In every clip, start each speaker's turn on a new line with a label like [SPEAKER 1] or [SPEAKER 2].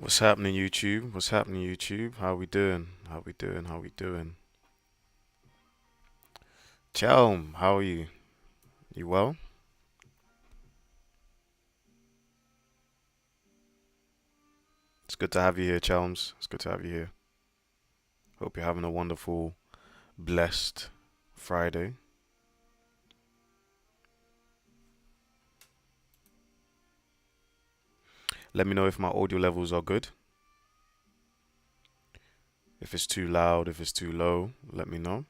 [SPEAKER 1] What's happening, YouTube? What's happening, YouTube? How we doing? How we doing? How we doing? Chelm, how are you? You well? It's good to have you here, Chelms. It's good to have you here. Hope you're having a wonderful, blessed Friday. Let me know if my audio levels are good. If it's too loud, if it's too low, let me know.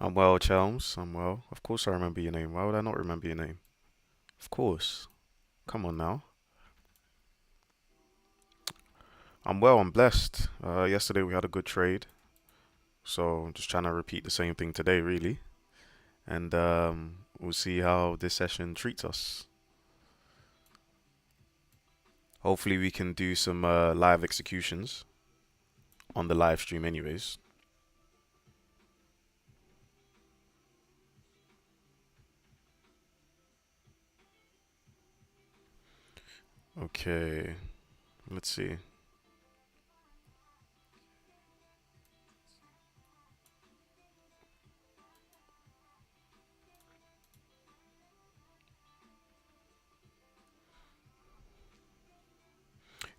[SPEAKER 1] I'm well, Chelms. I'm well. Of course I remember your name. Why would I not remember your name? Of course. Come on now. I'm well. I'm blessed. Yesterday we had a good trade, so I'm just trying to repeat the same thing today, really. And we'll see how this session treats us. Hopefully, we can do some live executions on the live stream, anyways. Okay, let's see.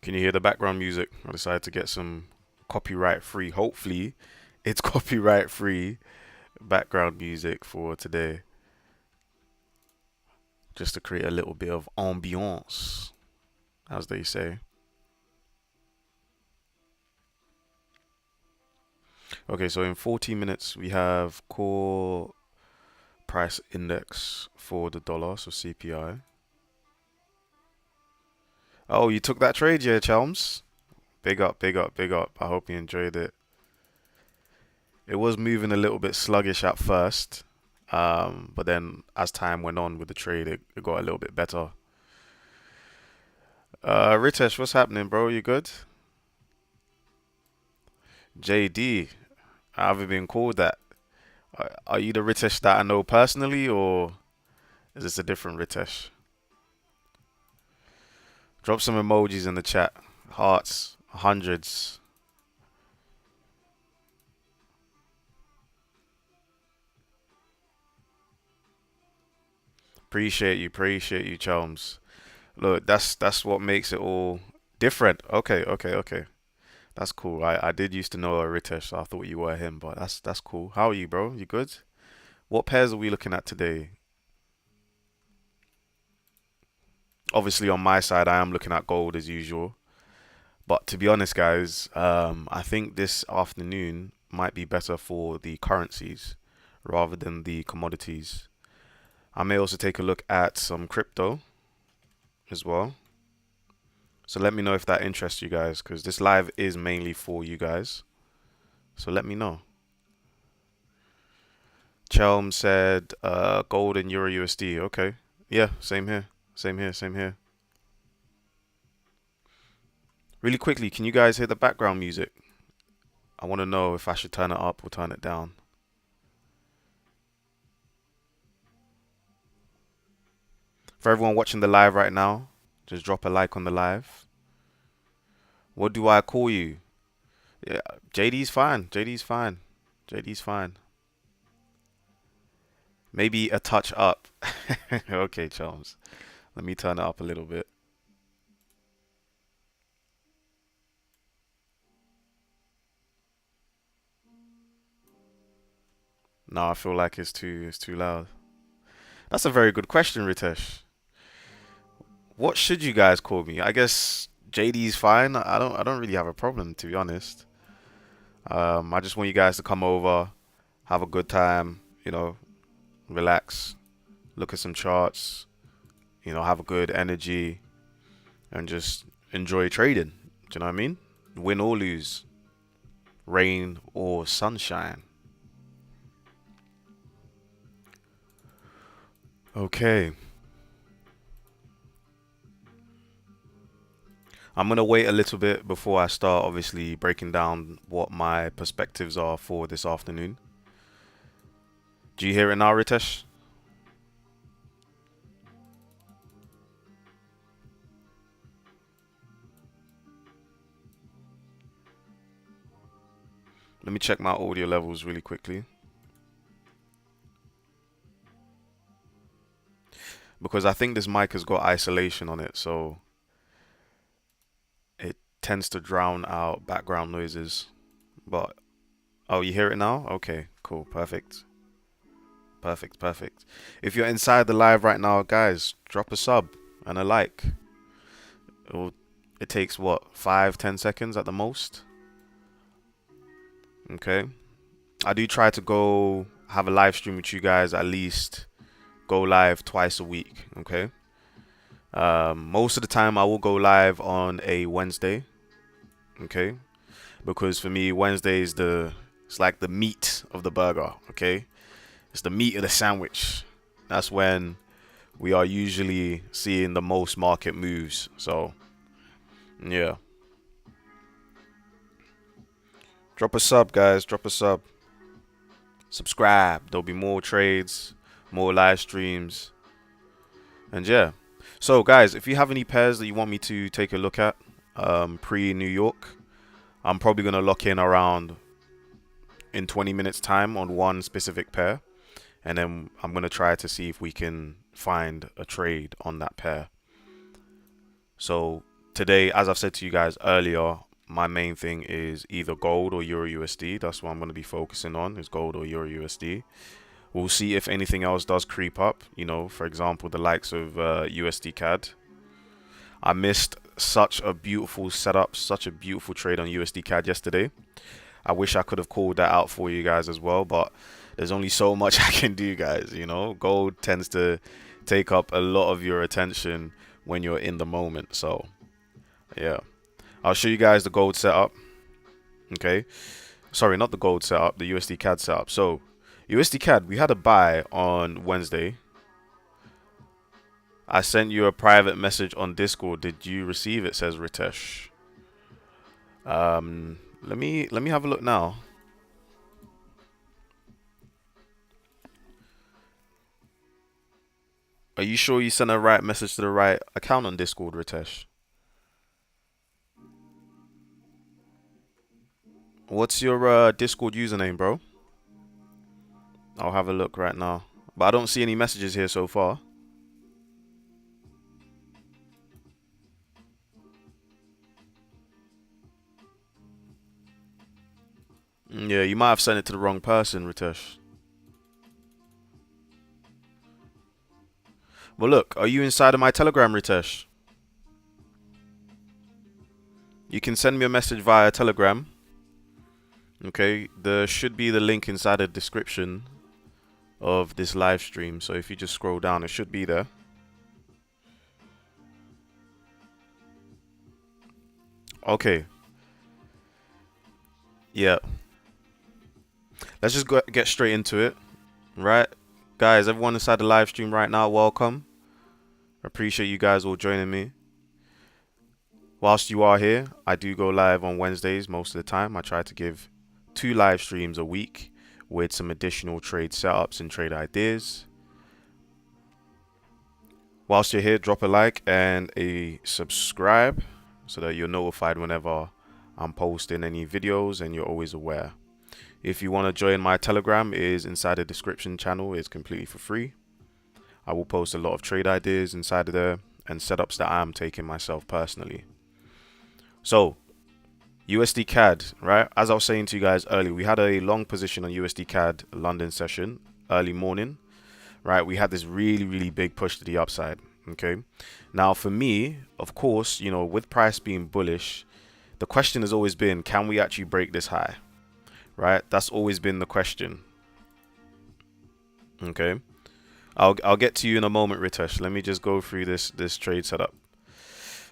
[SPEAKER 1] Can you hear the background music? I decided to get some copyright free, hopefully, it's copyright free background music for today, just to create a little bit of ambiance, as they say. Okay, so in 40 minutes, we have core price index for the dollar, so CPI. Oh, you took that trade, yeah, Chelms? Big up, big up, big up. I hope you enjoyed it. It was moving a little bit sluggish at first, but then as time went on with the trade, it got a little bit better. Ritesh, what's happening, bro? You good? JD, I haven't been called that. Are you the Ritesh that I know personally, or is this a different Ritesh? Drop some emojis in the chat. Hearts, hundreds. Appreciate you, Chelms. Look, that's what makes it all different. Okay, okay, okay. That's cool. I did used to know a Ritesh, so I thought you were him, but that's cool. How are you, bro? You good? What pairs are we looking at today? Obviously, on my side, I am looking at gold as usual. But to be honest, guys, I think this afternoon might be better for the currencies rather than the commodities. I may also take a look at some crypto as well. So let me know if that interests you guys, because this live is mainly for you guys. So let me know. Chelm said gold and Euro USD. Okay. Yeah, same here. Same here, same here. Really quickly, can you guys hear the background music? I want to know if I should turn it up or turn it down. For everyone watching the live right now, just drop a like on the live. What do I call you? Yeah, JD's fine. JD's fine. JD's fine. Maybe a touch up. Okay, Charles. Let me turn it up a little bit. No, I feel like it's too loud. That's a very good question, Ritesh. What should you guys call me? I guess JD's fine. I don't really have a problem, to be honest. I just want you guys to come over, have a good time, relax, look at some charts, have a good energy, and just enjoy trading. Do you know what I mean? Win or lose, rain or sunshine. Okay. I'm gonna wait a little bit before I start obviously breaking down what my perspectives are for this afternoon. Do you hear it now, Ritesh? Let me check my audio levels really quickly. Because I think this mic has got isolation on it, so it tends to drown out background noises. But oh, you hear it now? Okay, cool, perfect. Perfect, perfect. If you're inside the live right now, guys, drop a sub and a like. It takes what, 5-10 seconds at the most? Okay. I do try to go have a live stream with you guys, at least go live twice a week. Okay. Most of the time I will go live on a Wednesday. Okay. Because for me, Wednesday is it's like the meat of the burger. Okay. It's the meat of the sandwich. That's when we are usually seeing the most market moves. So yeah. Drop a sub, guys. Drop a sub. Subscribe. There'll be more trades, more live streams. And yeah. So, guys, if you have any pairs that you want me to take a look at pre-New York, I'm probably going to lock in around in 20 minutes time on one specific pair. And then I'm going to try to see if we can find a trade on that pair. So today, as I've said to you guys earlier, my main thing is either gold or Euro USD. That's what I'm going to be focusing on, is gold or Euro USD. We'll see if anything else does creep up. For example, the likes of USD CAD. I missed such a beautiful setup, such a beautiful trade on USD CAD yesterday. I wish I could have called that out for you guys as well, but there's only so much I can do, guys. Gold tends to take up a lot of your attention when you're in the moment. So yeah, I'll show you guys the gold setup. Okay, sorry, not the gold setup, the USD CAD setup. So USD CAD, we had a buy on Wednesday. I sent you a private message on Discord. Did you receive it? Says Ritesh. Let me have a look now. Are you sure you sent a right message to the right account on Discord, Ritesh? What's your Discord username, bro? I'll have a look right now. But I don't see any messages here so far. Yeah, you might have sent it to the wrong person, Ritesh. Well, look, are you inside of my Telegram, Ritesh? You can send me a message via Telegram. Okay, there should be the link inside the description of this live stream. So if you just scroll down, it should be there. Okay. Yeah. Let's just get straight into it. Right? Guys, everyone inside the live stream right now, welcome. I appreciate you guys all joining me. Whilst you are here, I do go live on Wednesdays most of the time. I try to give 2 live streams a week with some additional trade setups and trade ideas. Whilst you're here, drop a like and a subscribe so that you're notified whenever I'm posting any videos and you're always aware. If you want to join my Telegram, it is inside the description channel. It's completely for free. I will post a lot of trade ideas inside of there and setups that I'm taking myself personally. So, USD CAD, right? As I was saying to you guys earlier, we had a long position on USD CAD London session, early morning, right? We had this really, really big push to the upside, Okay. Now, for me, of course, with price being bullish, the question has always been, can we actually break this high? Right? That's always been the question. Okay. I'll get to you in a moment, Ritesh. Let me just go through this trade setup.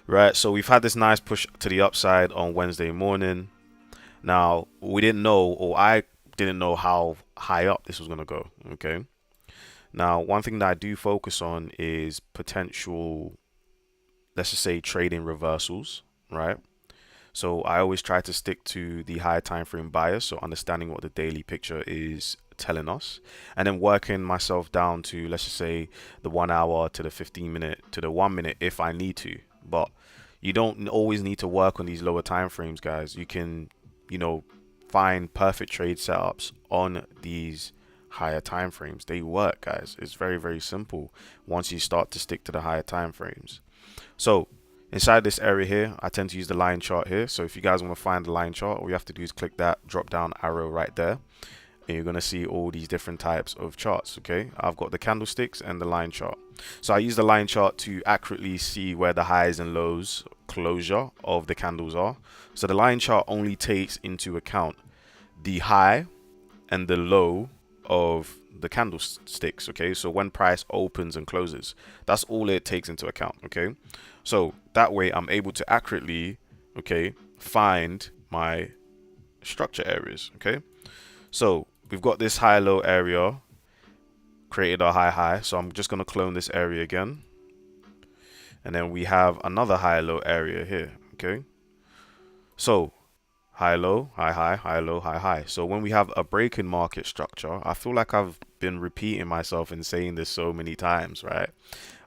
[SPEAKER 1] Right. So we've had this nice push to the upside on Wednesday morning. Now, we didn't know, or I didn't know how high up this was going to go. Okay. Now, one thing that I do focus on is potential, let's just say, trading reversals, right? So I always try to stick to the higher time frame bias, so understanding what the daily picture is telling us, and then working myself down to, let's just say, the 1 hour to the 15 minute to the 1 minute if I need to. But you don't always need to work on these lower time frames, guys. You can, find perfect trade setups on these higher time frames. They work, guys. It's very, very simple once you start to stick to the higher time frames. So inside this area here, I tend to use the line chart here. So if you guys want to find the line chart, all you have to do is click that drop down arrow right there, and you're going to see all these different types of charts. Okay, I've got the candlesticks and the line chart. So I use the line chart to accurately see where the highs and lows closure of the candles are. So the line chart only takes into account the high and the low of the candlesticks. Okay, so when price opens and closes, that's all it takes into account. Okay, so that way I'm able to accurately, find my structure areas. Okay, so we've got this high low area, created a high high, so I'm just going to clone this area again, and then we have another high low area here. Okay, so high low, high high, high low, high high. So when we have a break in market structure, I feel like I've been repeating myself and saying this so many times, right?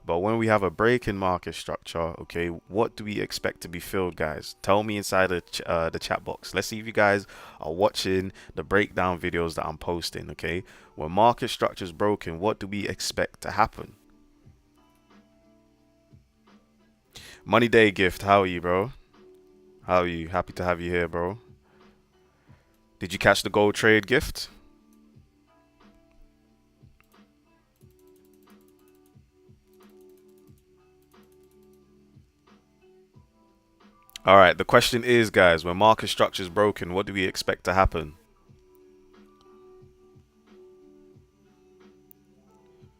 [SPEAKER 1] But when we have a break in market structure, okay, what do we expect to be filled, guys? Tell me inside the chat box. Let's see if you guys are watching the breakdown videos that I'm posting, okay? When market structure is broken, what do we expect to happen? Money Day Gift, how are you, bro? How are you? Happy to have you here, bro. Did you catch the gold trade, Gift? All right, the question is, guys, when market structure is broken, what do we expect to happen?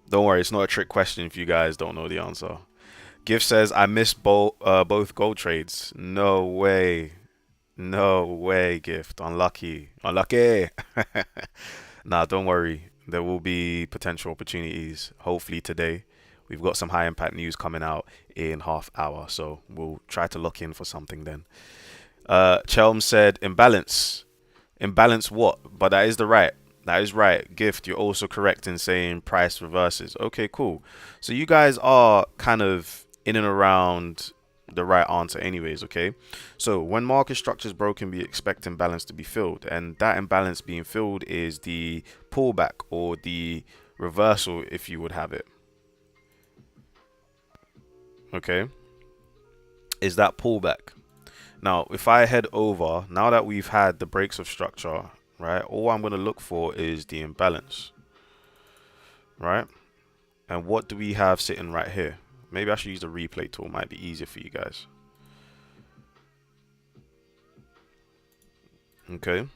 [SPEAKER 1] Don't worry, it's not a trick question if you guys don't know the answer. Gift says, I missed both gold trades. No way. No way, Gift. Unlucky. Unlucky. Nah, don't worry. There will be potential opportunities, hopefully today. We've got some high impact news coming out in half hour, so we'll try to lock in for something then. Chelm said imbalance. Imbalance what? But that is the right. That is right. Gift, you're also correct in saying price reverses. Okay, cool. So you guys are kind of in and around the right answer anyways, okay? So when market structure is broken, we expect imbalance to be filled. And that imbalance being filled is the pullback or the reversal, if you would have it. Okay? Is that pullback. Now, if I head over, now that we've had the breaks of structure, right, all I'm going to look for is the imbalance, right? And what do we have sitting right here? Maybe I should use the replay tool. Might be easier for you guys. Okay.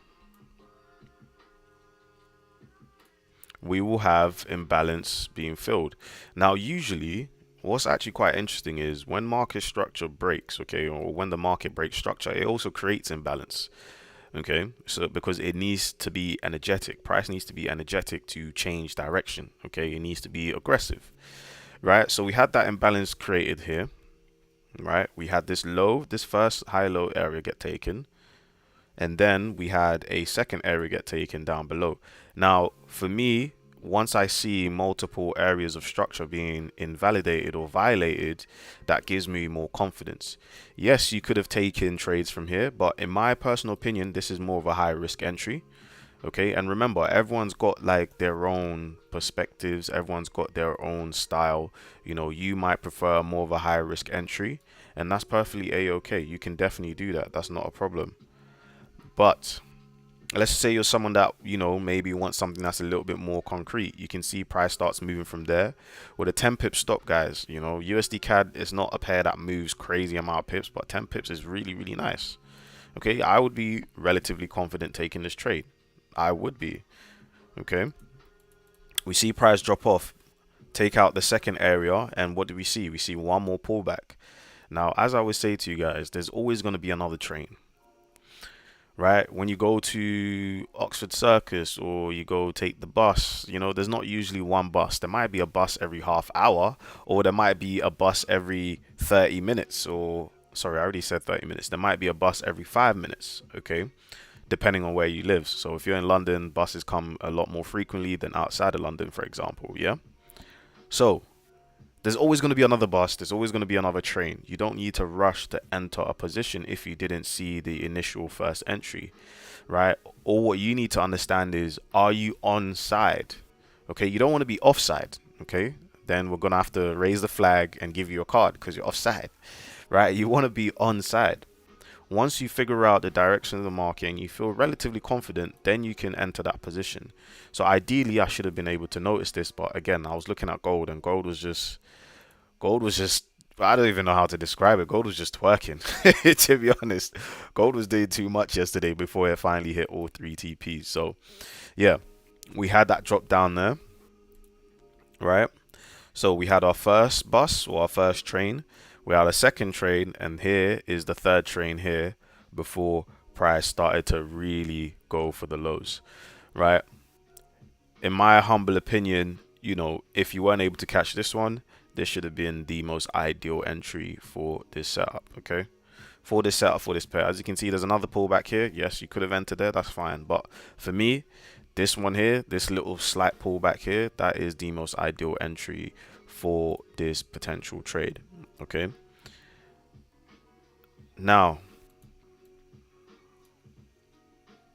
[SPEAKER 1] We will have imbalance being filled. Now, usually, what's actually quite interesting is when market structure breaks, okay, or when the market breaks structure, it also creates imbalance. Okay, so because it needs to be energetic, price needs to be energetic to change direction. Okay, it needs to be aggressive, right? So we had that imbalance created here, right? We had this low, this first high low area get taken, and then we had a second area get taken down below. Now, for me, once I see multiple areas of structure being invalidated or violated, that gives me more confidence. Yes, you could have taken trades from here, but in my personal opinion, this is more of a high risk entry. Okay, and remember, everyone's got like their own perspectives, everyone's got their own style. You might prefer more of a high risk entry, and that's perfectly a-okay. You can definitely do that. That's not a problem. But Let's say you're someone that, maybe wants something that's a little bit more concrete. You can see price starts moving from there with a 10 pip stop, guys. USD CAD is not a pair that moves crazy amount of pips, but 10 pips is really, really nice. Okay, I would be relatively confident taking this trade. I would be. Okay, we see price drop off, take out the second area, and what do we see? We see one more pullback. Now, as I always say to you guys, there's always going to be another train, right? When you go to Oxford Circus or you go take the bus, there's not usually one bus. There might be a bus every half hour, or there might be a bus every 30 minutes, or sorry, I already said 30 minutes. There might be a bus every 5 minutes, okay? Depending on where you live. So if you're in London, buses come a lot more frequently than outside of London, for example, yeah? So there's always going to be another bus. There's always going to be another train. You don't need to rush to enter a position if you didn't see the initial first entry, right? Or what you need to understand is, are you on side? Okay, you don't want to be offside. Okay, then we're going to have to raise the flag and give you a card because you're offside, right? You want to be on side. Once you figure out the direction of the market and you feel relatively confident, then you can enter that position. So ideally, I should have been able to notice this, but again, I was looking at gold, and gold was just, I don't even know how to describe it. Gold was just twerking, to be honest. Gold was doing too much yesterday before it finally hit all three TPs. So yeah, we had that drop down there, right? So we had our first bus, or our first train. We had a second train, and here is the third train here before price started to really go for the lows, right? In my humble opinion, if you weren't able to catch this one, this should have been the most ideal entry for this setup, okay? For this setup, for this pair. As you can see, there's another pullback here. Yes, you could have entered there. That's fine. But for me, this one here, this little slight pullback here, that is the most ideal entry for this potential trade, okay? Now,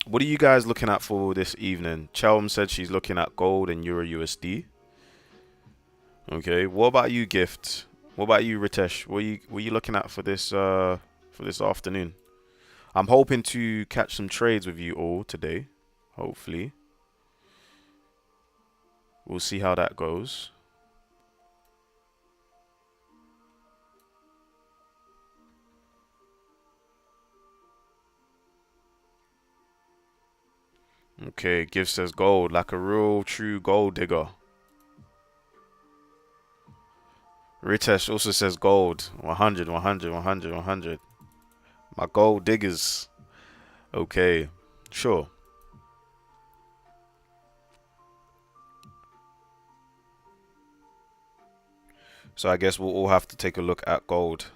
[SPEAKER 1] what are you guys looking at for this evening? Chelm said she's looking at gold and Euro USD. Okay, what about you, Gift? What about you, Ritesh? What are you looking at for this afternoon? I'm hoping to catch some trades with you all today. Hopefully, we'll see how that goes. Okay, Gift says gold, like a real true gold digger. Ritesh also says gold. 100, 100, 100, 100. My gold diggers. Okay, sure. So I guess we'll all have to take a look at gold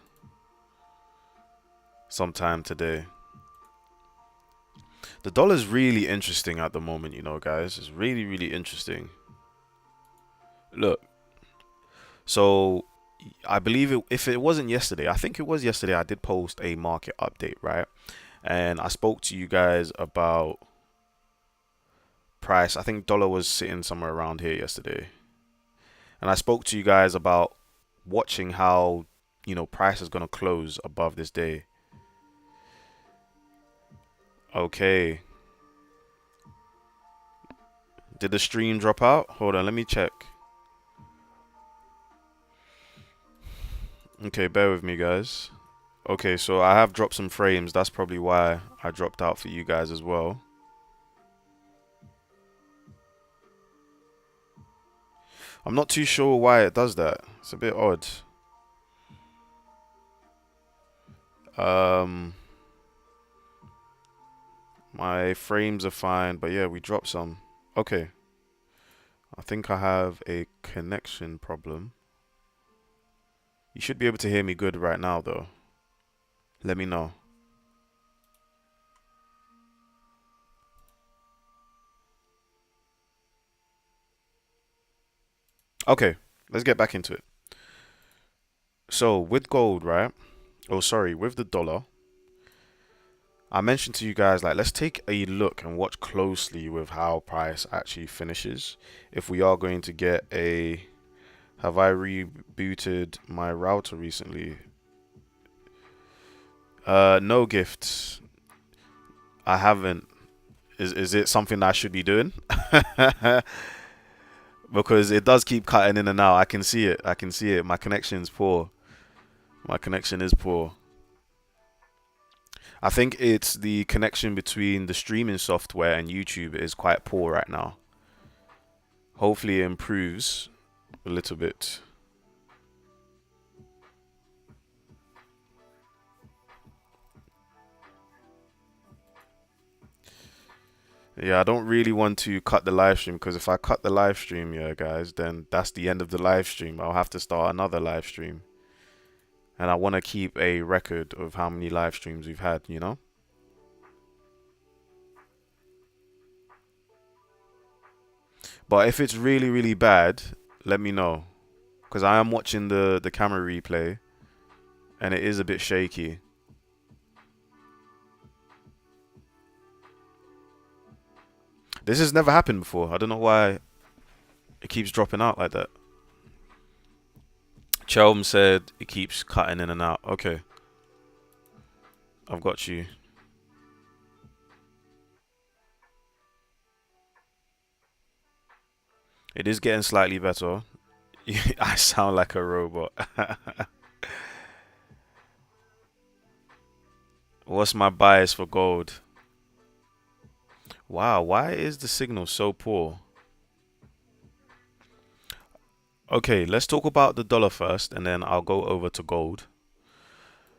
[SPEAKER 1] sometime today. The dollar's really interesting at the moment, guys. It's really, really interesting. Look, so I believe if it wasn't yesterday, I think it was yesterday, I did post a market update, right? And I spoke to you guys about price. I think dollar was sitting somewhere around here yesterday. And I spoke to you guys about watching how, price is going to close above this day. Okay. Did the stream drop out? Hold on, let me check. Okay, bear with me, guys. Okay, so I have dropped some frames. That's probably why I dropped out for you guys as well. I'm not too sure why it does that. It's a bit odd. My frames are fine, but yeah, we dropped some. Okay. I think I have a connection problem. You should be able to hear me good right now, though. Let me know. Okay, let's get back into it. So, with gold, right? Oh, sorry, with the dollar, I mentioned to you guys, like, let's take a look and watch closely with how price actually finishes. If we are going to get a... Have I rebooted my router recently? No, Gifts. I haven't. Is it something that I should be doing? Because it does keep cutting in and out. I can see it. I can see it. My connection's poor. My connection is poor. I think it's the connection between the streaming software and YouTube is quite poor right now. Hopefully it improves a little bit. Yeah, I don't really want to cut the live stream because if I cut the live stream, yeah, guys, then that's the end of the live stream. I'll have to start another live stream. And I want to keep a record of how many live streams we've had, you know? But if it's really, really bad, let me know. Because I am watching the camera replay and it is a bit shaky. This has never happened before. I don't know why it keeps dropping out like that. Chelm said it keeps cutting in and out. Okay, I've got you. It is getting slightly better. I sound like a robot. What's my bias for gold? Wow, why is the signal so poor? Okay, let's talk about the dollar first and then I'll go over to gold.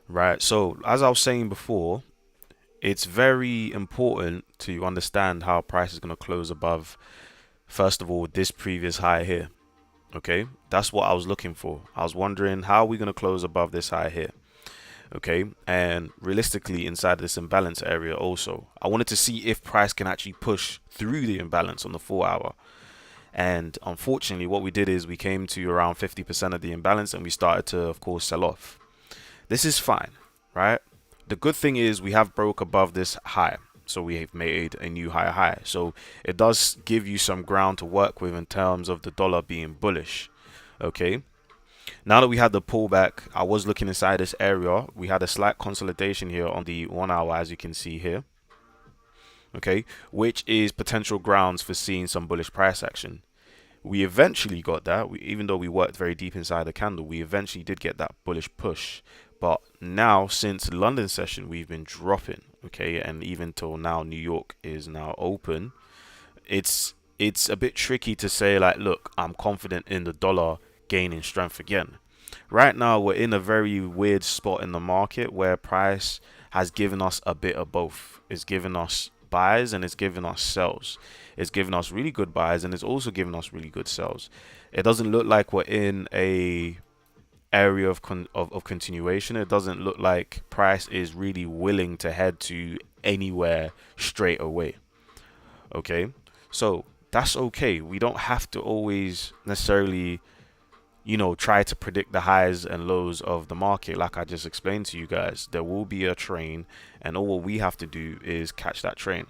[SPEAKER 1] Right, so as I was saying before, it's very important to understand how price is going to close above, first of all, this previous high here. Okay, that's what I was looking for. I was wondering how are we going to close above this high here. Okay, and realistically inside this imbalance area also, I wanted to see if price can actually push through the imbalance on the 4 hour. And unfortunately what we did is we came to around 50% of the imbalance and we started to, of course, sell off. This is fine, right? The good thing is we have broke above this high, so we have made a new higher high, so it does give you some ground to work with in terms of the dollar being bullish. Okay, now that we had the pullback, I was looking inside this area. We had a slight consolidation here on the 1 hour, as you can see here. Okay, which is potential grounds for seeing some bullish price action. We eventually got that, even though we worked very deep inside the candle, we eventually did get that bullish push. But now, since London session, we've been dropping, okay, and even till now, New York is now open. It's a bit tricky to say, like, look, I'm confident in the dollar gaining strength again. Right now, we're in a very weird spot in the market where price has given us a bit of both. It's given us buys and it's given us sells. It's given us really good buys and it's also given us really good sells. It doesn't look like we're in a area of continuation. It doesn't look like price is really willing to head to anywhere straight away. Okay, so that's okay. We don't have to always necessarily, you know, try to predict the highs and lows of the market. Like I just explained to you guys, there will be a train and all what we have to do is catch that train.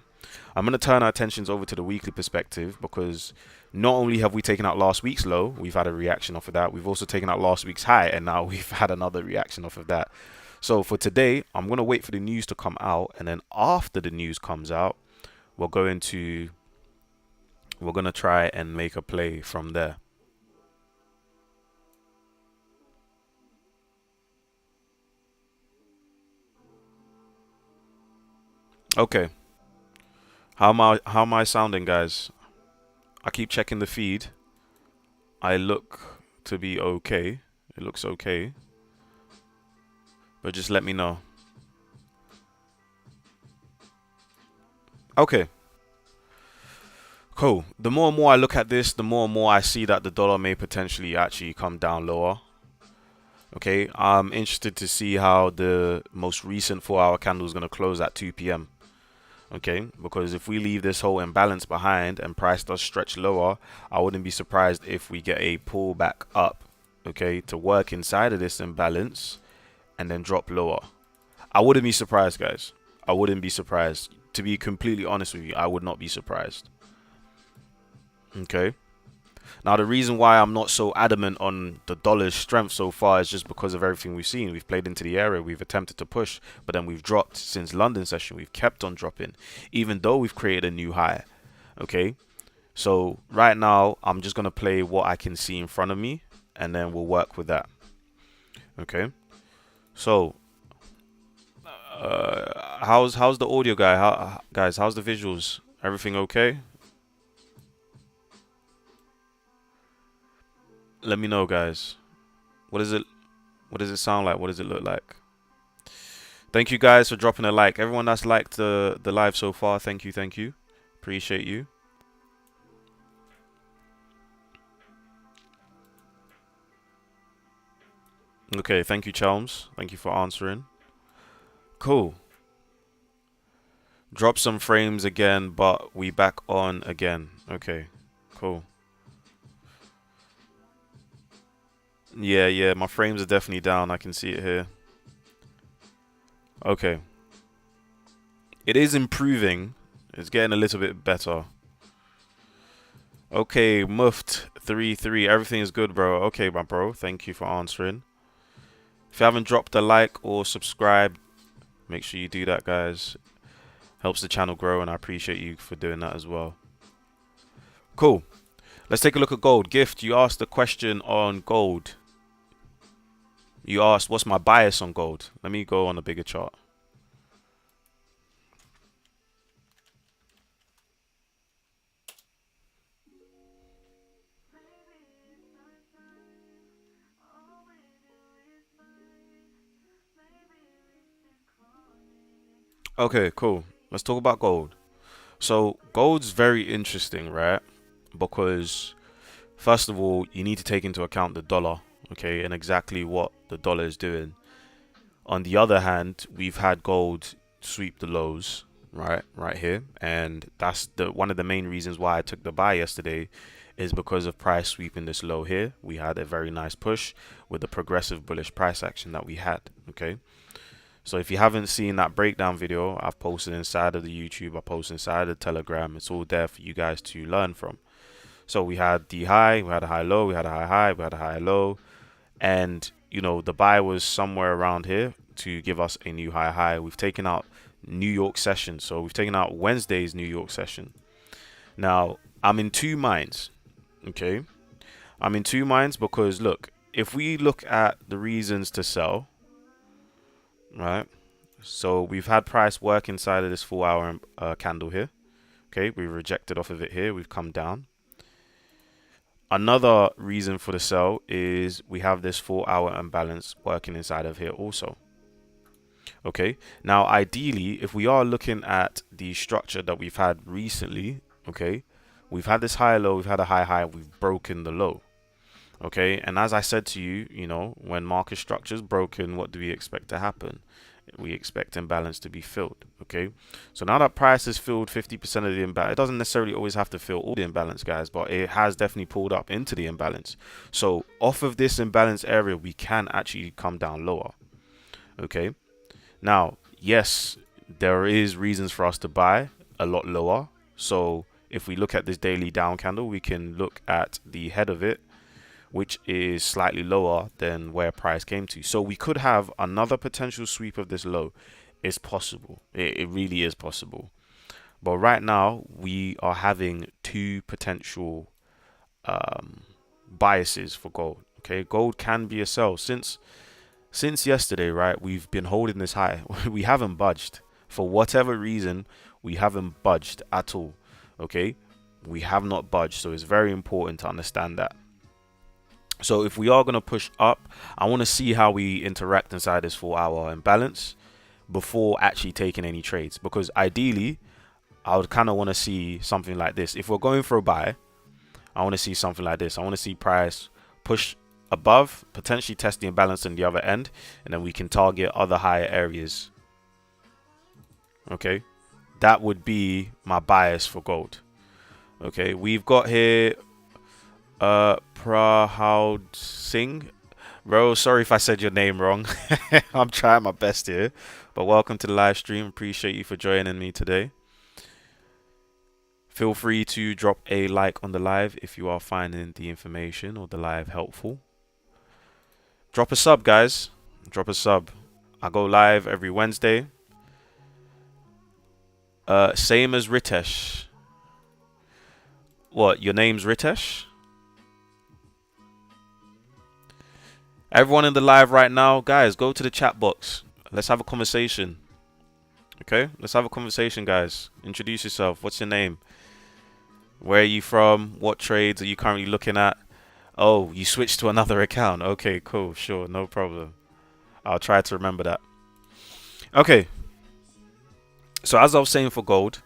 [SPEAKER 1] I'm going to turn our attentions over to the weekly perspective because not only have we taken out last week's low, we've had a reaction off of that. We've also taken out last week's high and now we've had another reaction off of that. So for today, I'm going to wait for the news to come out, and then after the news comes out, we're going to try and make a play from there. Okay. How am I sounding, guys? I keep checking the feed. I look to be okay. It looks okay. But just let me know. Okay. Cool. The more and more I look at this, the more and more I see that the dollar may potentially actually come down lower. Okay. I'm interested to see how the most recent 4 hour candle is going to close at 2 p.m. Okay, because if we leave this whole imbalance behind and price does stretch lower, I wouldn't be surprised if we get a pullback up, okay, to work inside of this imbalance and then drop lower. I wouldn't be surprised, guys. I wouldn't be surprised. To be completely honest with you, I would not be surprised. Okay, Now, the reason why I'm not so adamant on the dollar's strength so far is just because of everything we've seen. We've played into the area, we've attempted to push, but then we've dropped since London session. We've kept on dropping, even though we've created a new high. Okay, so right now I'm just gonna play what I can see in front of me, and then we'll work with that. Okay, so how's the audio guy? Guys, how's the visuals? Everything okay? Let me know, guys. What is it? What does it sound like? What does it look like? Thank you guys for dropping a like. Everyone that's liked the live so far, thank you, thank you. Appreciate you. Okay, thank you, Chalms. Thank you for answering. Cool. Drop some frames again, but we back on again. Okay, cool. Yeah, my frames are definitely down. I can see it here. Okay. It is improving. It's getting a little bit better. Okay, Muft 33. Everything is good, bro. Okay, my bro. Thank you for answering. If you haven't dropped a like or subscribed, make sure you do that, guys. Helps the channel grow, and I appreciate you for doing that as well. Cool. Let's take a look at gold. Gift, you asked a question on gold. You asked, what's my bias on gold? Let me go on a bigger chart. Okay, cool. Let's talk about gold. So gold's very interesting, right? Because first of all, you need to take into account the dollar, okay, and exactly what the dollar is doing. On the other hand, we've had gold sweep the lows, right here, and that's the one of the main reasons why I took the buy yesterday, is because of price sweeping this low here. We had a very nice push with the progressive bullish price action that we had, okay. So if you haven't seen that breakdown video, I've posted inside of the YouTube, I posted inside of the Telegram. It's all there for you guys to learn from. So we had the high, we had a high low, we had a high high, we had a high low, and you know the buy was somewhere around here to give us a new high high. We've taken out New York session, so we've taken out Wednesday's New York session. Now I'm in two minds, okay. I'm in two minds because look, if we look at the reasons to sell, right? So we've had price work inside of this 4 hour candle here. Okay, we rejected off of it here. We've come down. Another reason for the sell is we have this 4 hour imbalance working inside of here also. Okay, now ideally, if we are looking at the structure that we've had recently, okay, we've had this high low, we've had a high high, we've broken the low. Okay, and as I said to you, you know, when market structure is broken, what do we expect to happen? We expect imbalance to be filled. Okay, so now that price has filled 50% of the imbalance, it doesn't necessarily always have to fill all the imbalance, guys, but it has definitely pulled up into the imbalance. So off of this imbalance area, we can actually come down lower. Okay, now yes, there is reasons for us to buy a lot lower. So if we look at this daily down candle, we can look at the head of it, which is slightly lower than where price came to. So we could have another potential sweep of this low. It's possible. It really is possible. But right now, we are having two potential biases for gold. Okay, gold can be a sell. Since yesterday, right, we've been holding this high. We haven't budged. For whatever reason, we haven't budged at all. Okay, we have not budged. So it's very important to understand that. So if we are going to push up, I want to see how we interact inside this 4 hour imbalance before actually taking any trades. Because ideally, I would kind of want to see something like this. If we're going for a buy, I want to see something like this. I want to see price push above, potentially test the imbalance on the other end, and then we can target other higher areas. Okay, that would be my bias for gold. Okay, we've got here Prahad Singh. Bro, sorry if I said your name wrong. I'm trying my best here. But welcome to the live stream. Appreciate you for joining me today. Feel free to drop a like on the live if you are finding the information or the live helpful. Drop a sub, guys. Drop a sub. I go live every Wednesday. Same as Ritesh. What? Your name's Ritesh? Everyone in the live right now, guys, go to the chat box. Let's have a conversation. Okay? Let's have a conversation, guys. Introduce yourself. What's your name? Where are you from? What trades are you currently looking at? Oh, you switched to another account. Okay, cool. Sure, no problem. I'll try to remember that. Okay. So as I was saying for gold,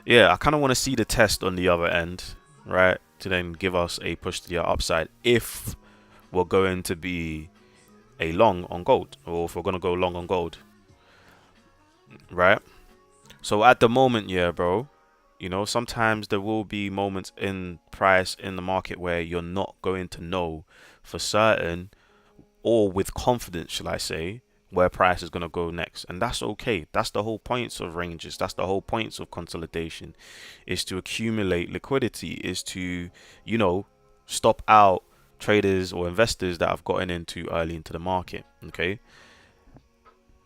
[SPEAKER 1] yeah, I kind of want to see the test on the other end, right? To then give us a push to the upside if we're going to be a long on gold, or if we're going to go long on gold, right? So at the moment, yeah, bro, you know, sometimes there will be moments in price in the market where you're not going to know for certain or with confidence, shall I say, where price is going to go next. And that's okay. That's the whole point of ranges. That's the whole point of consolidation, is to accumulate liquidity, is to, you know, stop out traders or investors that have gotten in too early into the market. Okay.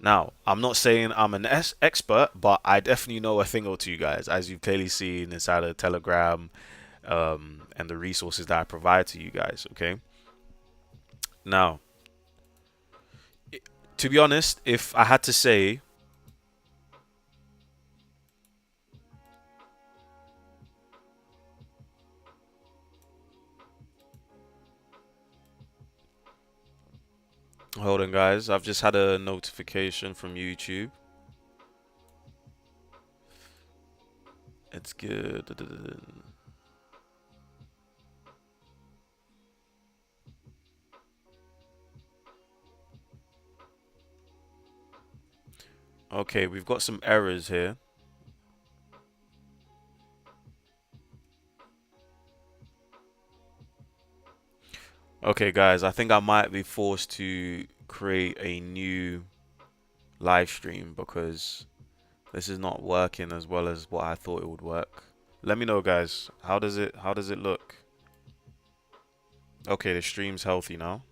[SPEAKER 1] Now, I'm not saying I'm an expert, but I definitely know a thing or two, guys, as you've clearly seen inside of Telegram, and the resources that I provide to you guys. Okay. Now, to be honest, if I had to say, hold on, guys, I've just had a notification from YouTube. It's good. Okay, we've got some errors here. Okay, guys, I think I might be forced to create a new live stream because this is not working as well as what I thought it would work. Let me know, guys. How does it look? Okay, the stream's healthy now.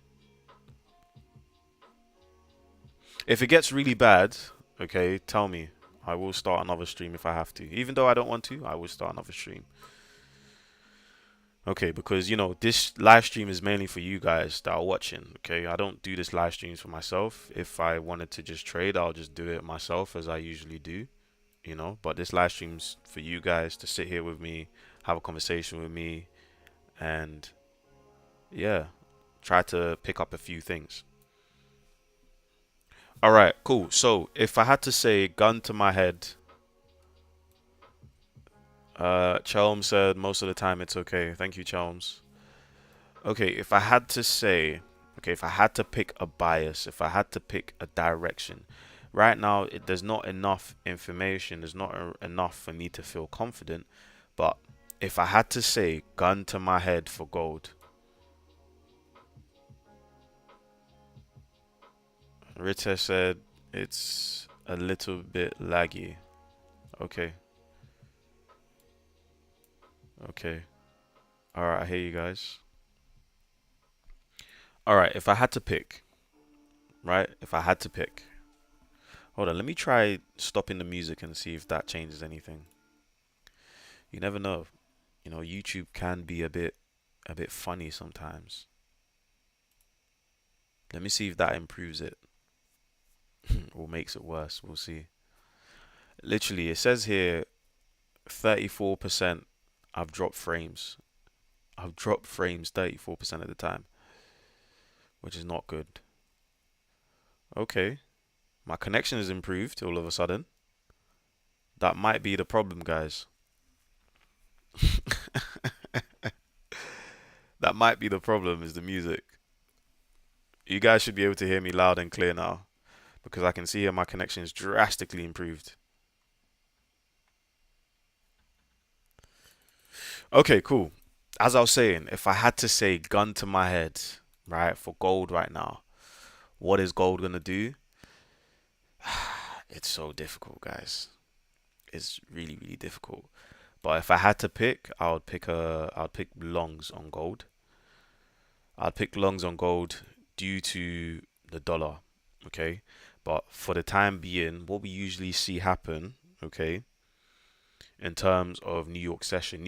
[SPEAKER 1] If it gets really bad, okay, tell me. I will start another stream if I have to. Even though I don't want to, I will start another stream. Okay, because you know this live stream is mainly for you guys that are watching. Okay, I don't do this live streams for myself. If I wanted to just trade, I'll just do it myself as I usually do. You know, but this live stream's for you guys to sit here with me, have a conversation with me, and yeah, try to pick up a few things. All right, cool. So if I had to say gun to my head, Chelm said most of the time it's okay. Thank you, Chelms. Okay, if I had to say, okay, if I had to pick a bias, if I had to pick a direction, right now there's not enough information, there's not enough for me to feel confident. But if I had to say gun to my head for gold, Rita said it's a little bit laggy. Okay, okay. All right, I hear you guys. All right, if I had to pick, right? If I had to pick. Hold on, let me try stopping the music and see if that changes anything. You never know. You know, YouTube can be a bit funny sometimes. Let me see if that improves it or makes it worse. We'll see. Literally, it says here 34% I've dropped frames. I've dropped frames 34% of the time, which is not good. Okay. My connection has improved all of a sudden. That might be the problem, guys. That might be the problem, is the music. You guys should be able to hear me loud and clear now because I can see here my connection is drastically improved. Okay, cool. As I was saying, if I had to say gun to my head, right, for gold right now, what is gold gonna do? It's so difficult, guys. It's really, really difficult. But if I had to pick, I would pick longs on gold. I'd pick longs on gold due to the dollar, okay? But for the time being, what we usually see happen, okay, in terms of New York session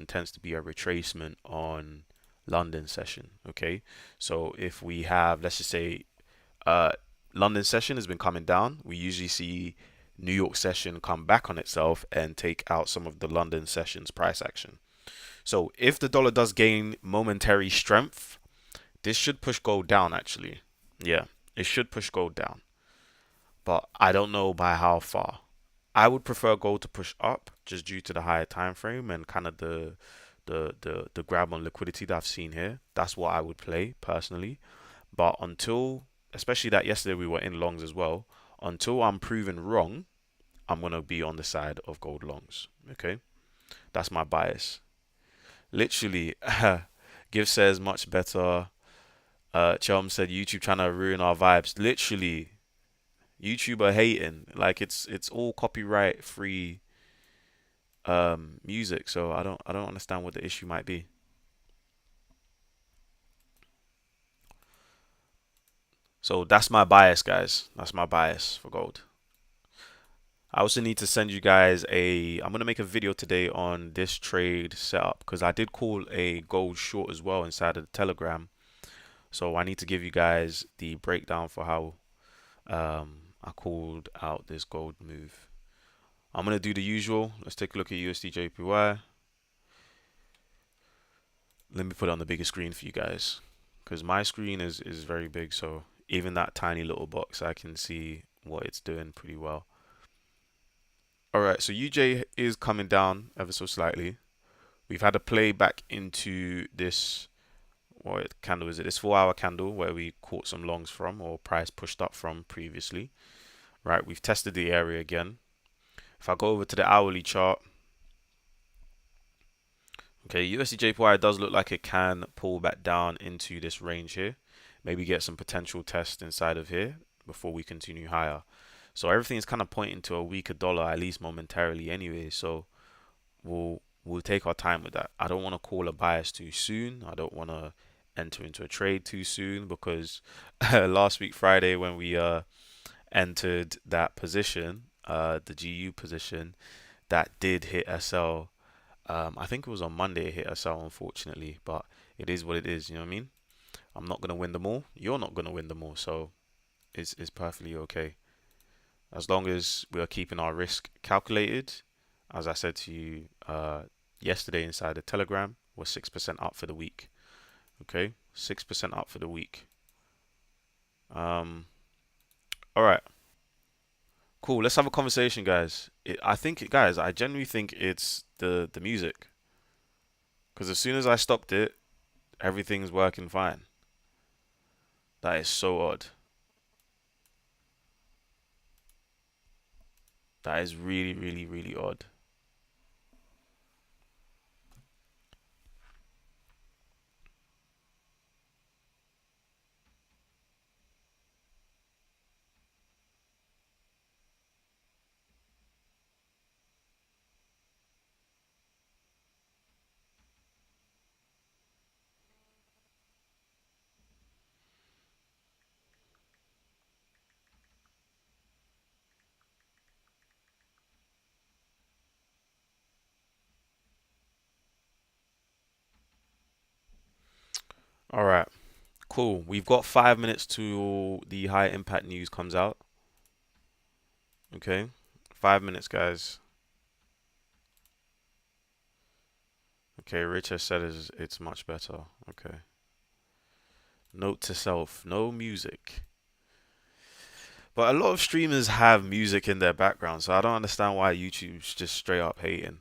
[SPEAKER 1] tends to be a retracement on London session, okay? So if we have, let's just say, uh, London session has been coming down, we usually see New York session come back on itself and take out some of the London session's price action. So if the dollar does gain momentary strength, this should push gold down actually. Yeah, it should push gold down, but I don't know by how far. I would prefer gold to push up just due to the higher time frame and kind of the grab on liquidity that I've seen here. That's what I would play personally. But until, especially that yesterday we were in longs as well, until I'm proven wrong, I'm gonna be on the side of gold longs. Okay, that's my bias. Literally, Give says much better. Chelm said YouTube trying to ruin our vibes. Literally, YouTube are hating. Like it's all copyright free music. So I don't understand what the issue might be. So that's my bias, guys. That's my bias for gold. I also need to send you guys a. I'm gonna make a video today on this trade setup because I did call a gold short as well inside of the Telegram. So I need to give you guys the breakdown for how I called out this gold move. I'm gonna do the usual. Let's take a look at USD JPY. Let me put it on the bigger screen for you guys because my screen is very big. So even that tiny little box, I can see what it's doing pretty well. All right, so UJ is coming down ever so slightly. We've had a play back into this, what candle is it? This 4 hour candle where we caught some longs from or price pushed up from previously. Right, we've tested the area again. If I go over to the hourly chart, okay, USD JPY does look like it can pull back down into this range here. Maybe get some potential test inside of here before we continue higher. So everything is kind of pointing to a weaker dollar, at least momentarily anyway. So we'll take our time with that. I don't want to call a bias too soon. I don't want to enter into a trade too soon because last week Friday when we entered that position, the GU position, that did hit SL. I think it was on Monday it hit SL unfortunately, but it is what it is. You know what I mean? I'm not gonna win them all. You're not gonna win them all, so it's perfectly okay as long as we are keeping our risk calculated. As I said to you yesterday inside the Telegram, we're 6% up for the week. Okay, 6% up for the week. All right, cool. Let's have a conversation, guys. I think, guys, I genuinely think it's the music because as soon as I stopped it, everything's working fine. That is so odd. That is really, really, really odd. All right, cool. We've got 5 minutes till the high impact news comes out. Okay, 5 minutes, guys. Okay, Rich has said it's much better. Okay. Note to self, no music. But a lot of streamers have music in their background, so I don't understand why YouTube's just straight up hating.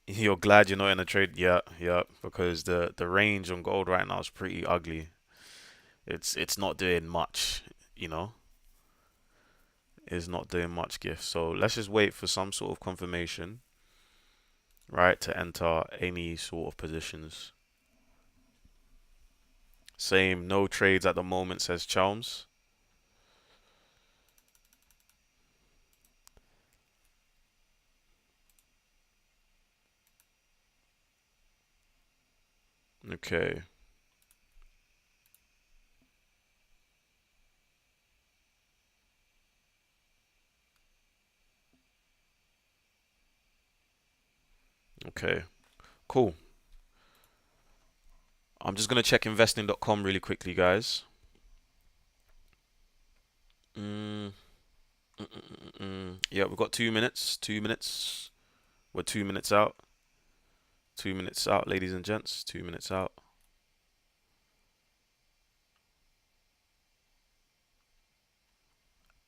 [SPEAKER 1] You're glad you're not in a trade, yeah, yeah, because the range on gold right now is pretty ugly. It's not doing much, you know. It's not doing much gift. So let's just wait for some sort of confirmation, right, to enter any sort of positions. Same, no trades at the moment, says Chalms. Okay. Okay. Cool. I'm just gonna check investing.com really quickly, guys. Mm, Yeah, we've got 2 minutes. 2 minutes. We're 2 minutes out. 2 minutes out, ladies and gents. 2 minutes out.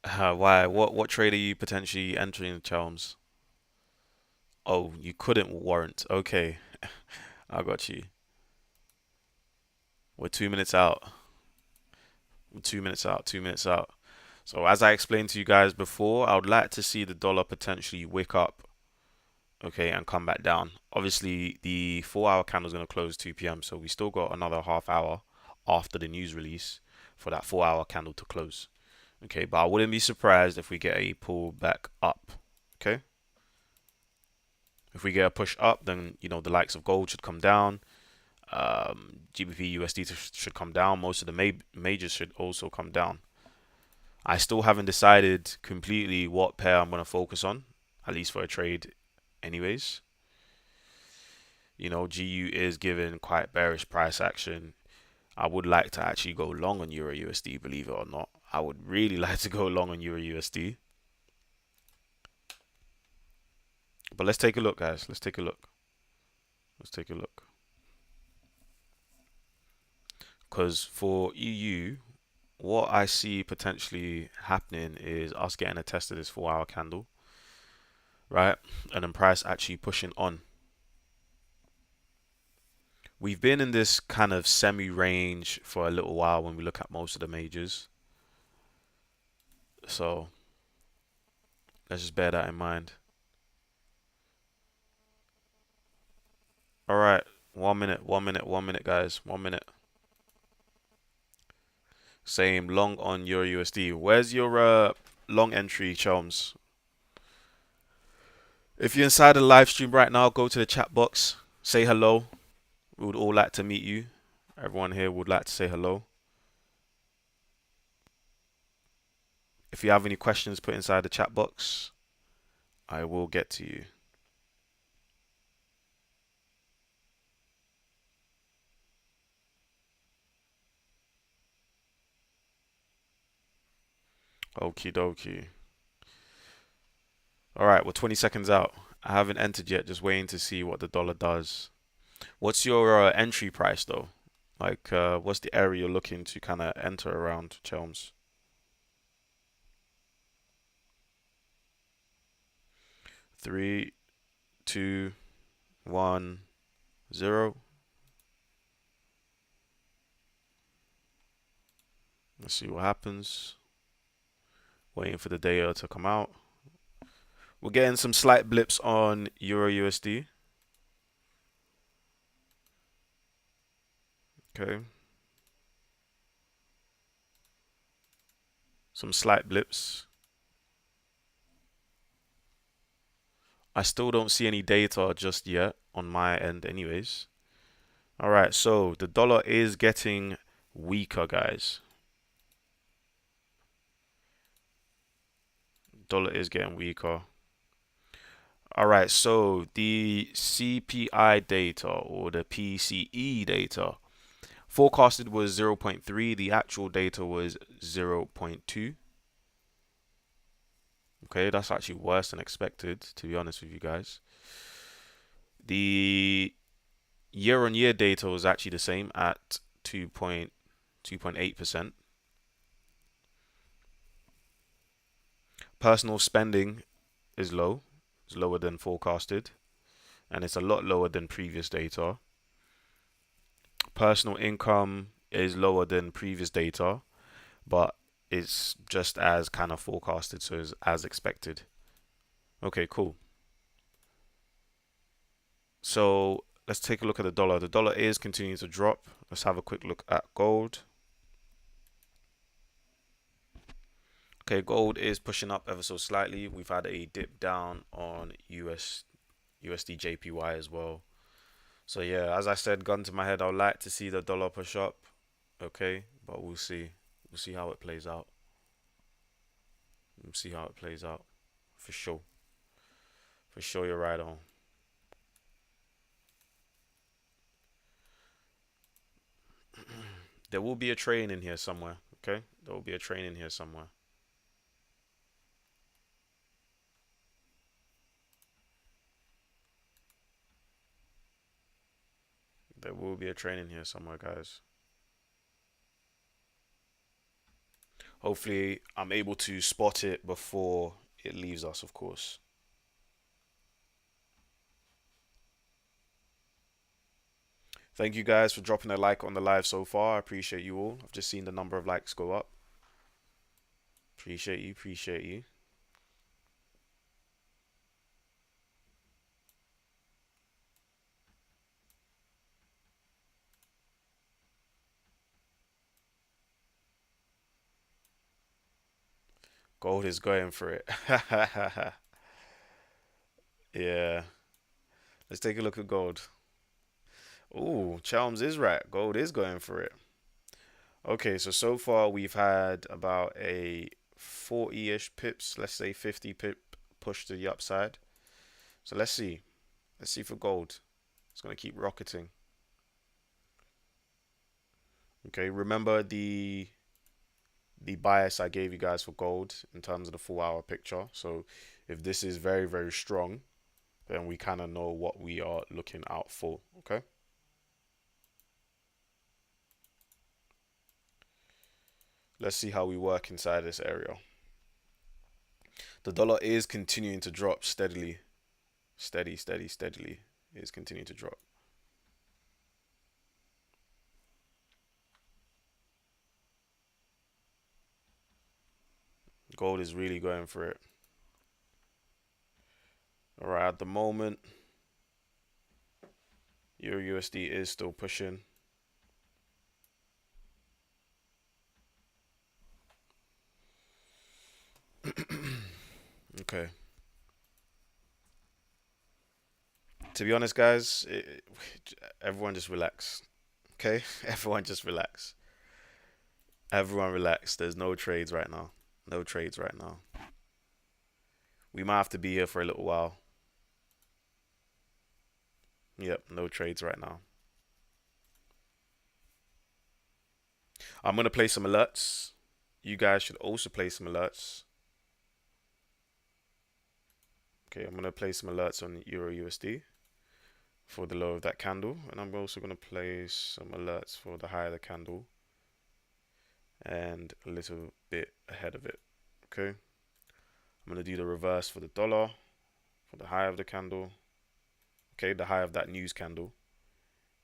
[SPEAKER 1] Why? What trade are you potentially entering, Chalmers? Oh, you couldn't warrant. Okay, I got you. We're 2 minutes out. We're 2 minutes out. 2 minutes out. So as I explained to you guys before, I would like to see the dollar potentially wake up, okay, and come back down. Obviously, the 4 hour candle is going to close 2 p.m., so we still got another half hour after the news release for that 4 hour candle to close. Okay, but I wouldn't be surprised if we get a pull back up. Okay, if we get a push up, then the likes of gold should come down. GBP USD should come down. Most of the majors should also come down. I still haven't decided completely what pair I'm going to focus on, at least for a trade, anyways. GU is giving quite bearish price action. I would like to actually go long on Euro USD, believe it or not. I would really like to go long on Euro USD. But let's take a look, guys. Let's take a look. Let's take a look. Because for EU, what I see potentially happening is us getting a test of this 4 hour candle, right? And then price actually pushing on. We've been in this kind of semi range for a little while when we look at most of the majors. So let's just bear that in mind. All right, 1 minute, 1 minute, 1 minute, guys, 1 minute. Same long on Euro USD. Where's your long entry, Chelms? If you're inside the live stream right now, go to the chat box, say hello. We would all like to meet you. Everyone here would like to say hello. If you have any questions, put inside the chat box. I will get to you. Okie dokie. All right, we're 20 seconds out. I haven't entered yet, just waiting to see what the dollar does. What's your entry price though? Like, what's the area you're looking to kind of enter around, Chelms? 3, 2, 1, 0. Let's see what happens. Waiting for the data to come out. We're getting some slight blips on Euro USD. Okay. Some slight blips. I still don't see any data just yet on my end anyways. All right, so the dollar is getting weaker, guys. Dollar is getting weaker. All right, so the CPI data or the PCE data forecasted was 0.3. The actual data was 0.2. Okay, that's actually worse than expected, to be honest with you guys. The year-on-year data was actually the same at 2.8%. Personal spending is low. It's lower than forecasted, and it's a lot lower than previous data. Personal income is lower than previous data, but it's just as kind of forecasted, so it's as expected. Okay, cool. So let's take a look at the dollar. The dollar is continuing to drop. Let's have a quick look at gold. Okay, gold is pushing up ever so slightly. We've had a dip down on USD JPY as well. So yeah, as I said, gun to my head, I'd like to see the dollar push up. Okay, but we'll see. We'll see how it plays out. We'll see how it plays out. For sure. For sure, you're right on. There will be a train in here somewhere. Okay, there will be a train in here somewhere. There will be a train in here somewhere, guys. Hopefully, I'm able to spot it before it leaves us, of course. Thank you guys for dropping a like on the live so far. I appreciate you all. I've just seen the number of likes go up. Appreciate you. Appreciate you. Gold is going for it. Yeah. Let's take a look at gold. Ooh, Chalmers is right. Gold is going for it. Okay, so far we've had about a 40-ish pips, let's say 50 pip push to the upside. So let's see. Let's see for gold. It's going to keep rocketing. Okay, remember the bias I gave you guys for gold in terms of the 4 hour picture. So if this is very, very strong, then we kind of know what we are looking out for. Okay. Let's see how we work inside this area. The dollar is continuing to drop steadily. Steadily. It is continuing to drop. Gold is really going for it. All right, at the moment, Euro USD is still pushing. Okay. To be honest, guys, everyone just relax. Okay, everyone just relax. Everyone relax. There's no trades right now. No trades right now. We might have to be here for a little while. Yep, no trades right now. I'm gonna play some alerts. You guys should also play some alerts. Okay, I'm gonna play some alerts on Euro USD for the low of that candle, and I'm also gonna place some alerts for the high of the candle and a little bit ahead of it. Okay, I'm gonna do the reverse for the dollar for the high of the candle. Okay, the high of that news candle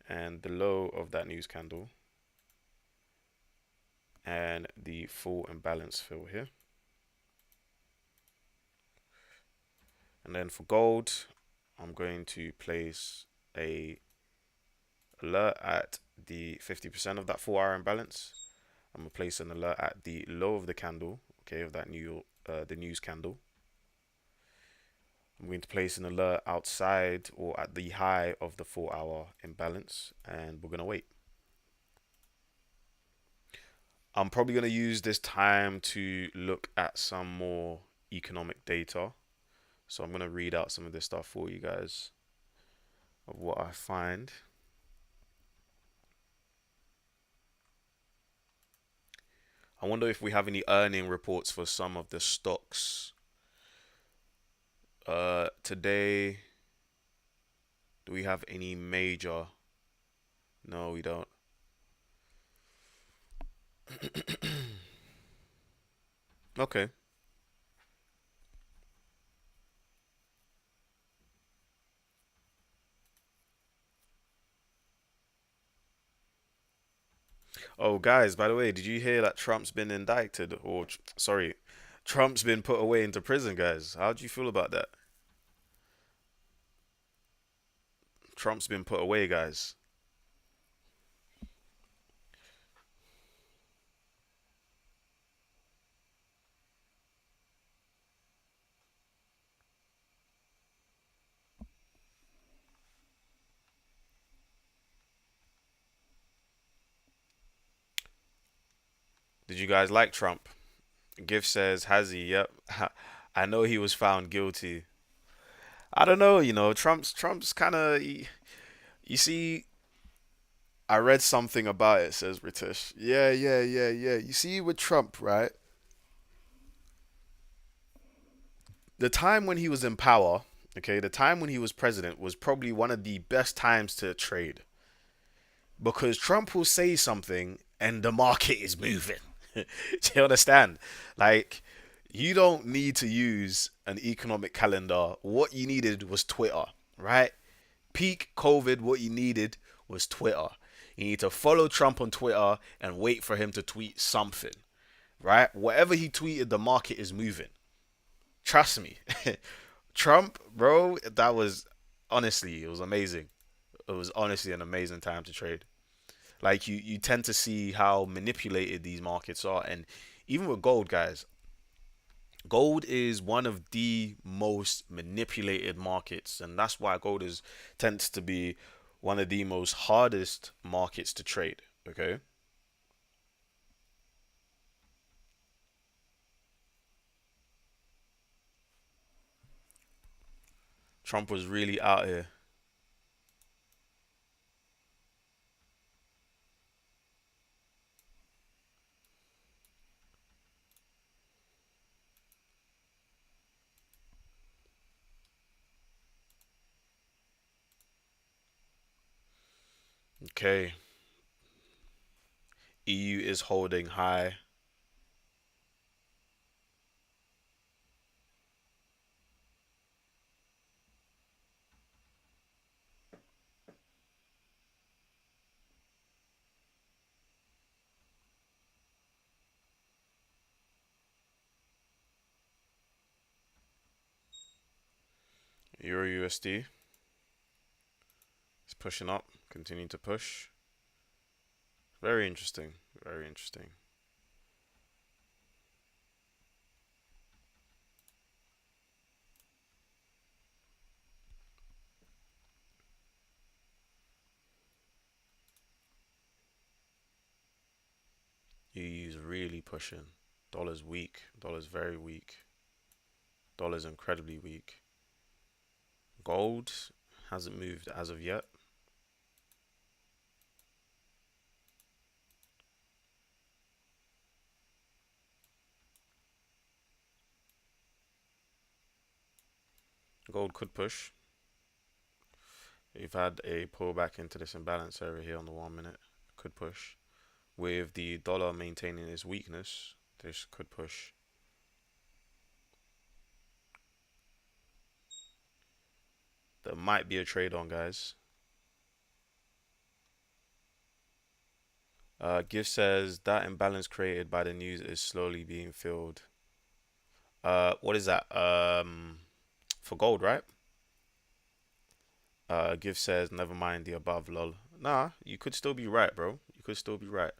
[SPEAKER 1] and the low of that news candle and the full imbalance fill here. And then for gold, I'm going to place a alert at the 50% of that 4 hour imbalance. I'm gonna place an alert at the low of the candle, okay, of that the news candle. I'm going to place an alert outside or at the high of the 4 hour imbalance, and we're gonna wait. I'm probably gonna use this time to look at some more economic data. So I'm gonna read out some of this stuff for you guys of what I find. I wonder if we have any earning reports for some of the stocks. Today, do we have any major? No, we don't. Okay. Oh, guys, by the way, did you hear that Trump's been indicted? Or, sorry, Trump's been put away into prison, guys. How do you feel about that? Trump's been put away, guys. Did you guys like Trump? Gift says, has he? Yep. I know he was found guilty. I don't know, Trump's kind of you see I read something about it, says British. Yeah, yeah, yeah, yeah. You see with Trump, right? The time when he was in power, okay, the time when he was president was probably one of the best times to trade because Trump will say something and the market is moving. Do you understand? Like, you don't need to use an economic calendar. What you needed was Twitter, right? Peak COVID, what you needed was Twitter. You need to follow Trump on Twitter and wait for him to tweet something, right? Whatever he tweeted, the market is moving. Trust me. Trump, bro, that was honestly, it was amazing. It was honestly an amazing time to trade. Like you tend to see how manipulated these markets are, and even with gold, guys, gold is one of the most manipulated markets, and that's why gold is tends to be one of the most hardest markets to trade. Okay, Trump was really out here. Okay, EU is holding high. Euro USD is pushing up, continuing to push. Very interesting. Very interesting. EU's really pushing. Dollar's weak. Dollar's very weak. Dollar's incredibly weak. Gold hasn't moved as of yet. Gold could push. You've had a pullback into this imbalance area here on the 1 minute. Could push. With the dollar maintaining its weakness, this could push. There might be a trade on, guys. Gift says that imbalance created by the news is slowly being filled. What is that? For gold, right? Gift says never mind the above, lol. Nah, you could still be right, bro. You could still be right.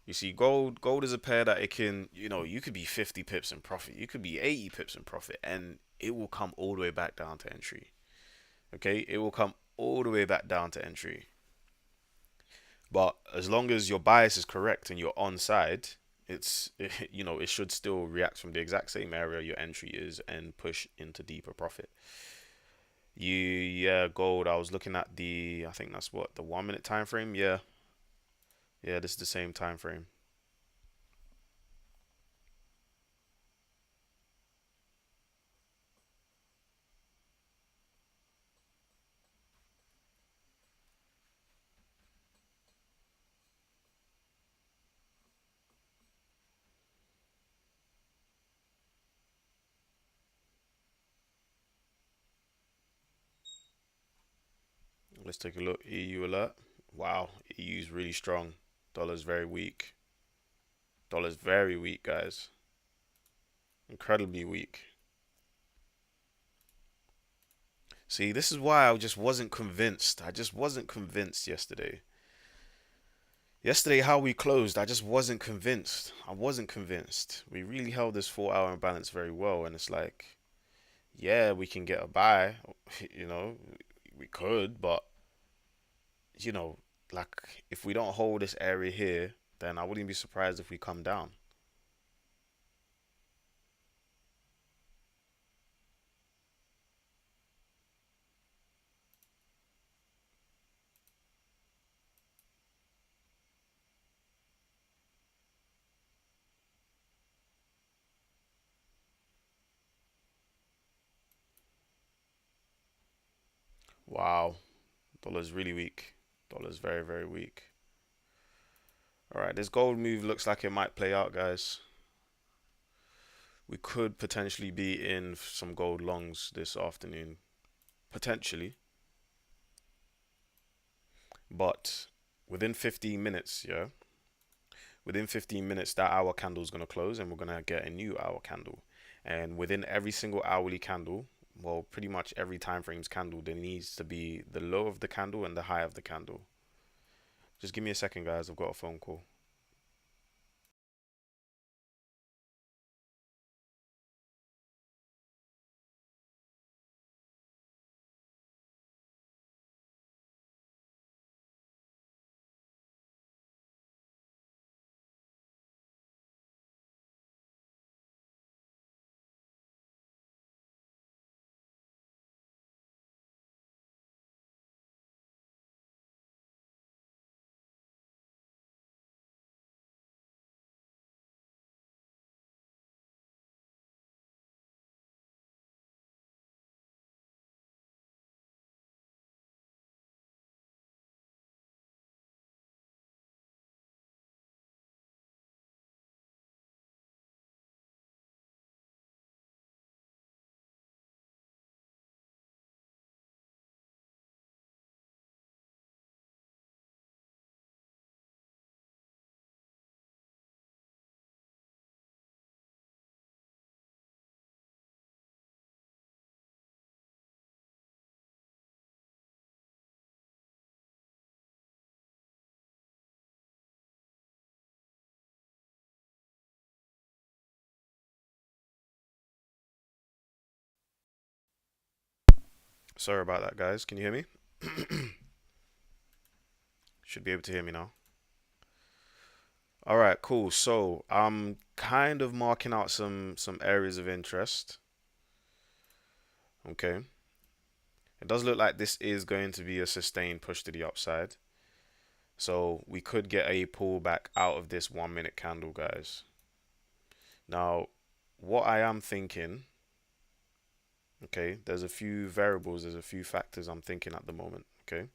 [SPEAKER 1] You see, gold is a pair that it can, you could be 50 pips in profit, you could be 80 pips in profit, and it will come all the way back down to entry. Okay, it will come all the way back down to entry. But as long as your bias is correct and you're on side, it should still react from the exact same area your entry is and push into deeper profit. Yeah, gold. I was looking at I think that's what the 1 minute time frame. Yeah, yeah, this is the same time frame. Let's take a look. EU alert. Wow, EU is really strong. Dollar's very weak. Dollar's very weak, guys. Incredibly weak. See, this is why I just wasn't convinced. I just wasn't convinced yesterday. Yesterday, how we closed, I just wasn't convinced. I wasn't convinced. We really held this 4 hour imbalance very well, and it's like, yeah, we can get a buy. You know, we could, but you know, like if we don't hold this area here, then I wouldn't be surprised if we come down. Wow, dollar's really weak. Dollar's very, very weak. All right, this gold move looks like it might play out, guys. We could potentially be in some gold longs this afternoon, potentially, but within 15 minutes, yeah, within 15 minutes, that hour candle is going to close and we're going to get a new hour candle. And within every single hourly candle, well, pretty much every time frame's candle, there needs to be the low of the candle and the high of the candle. Just give me a second, guys. I've got a phone call. Sorry about that, guys. Can you hear me? Should be able to hear me now. All right, cool. So I'm kind of marking out some areas of interest. Okay. It does look like this is going to be a sustained push to the upside. So we could get a pullback out of this 1 minute candle, guys. Now, what I am thinking, okay, there's a few variables, there's a few factors I'm thinking at the moment, okay?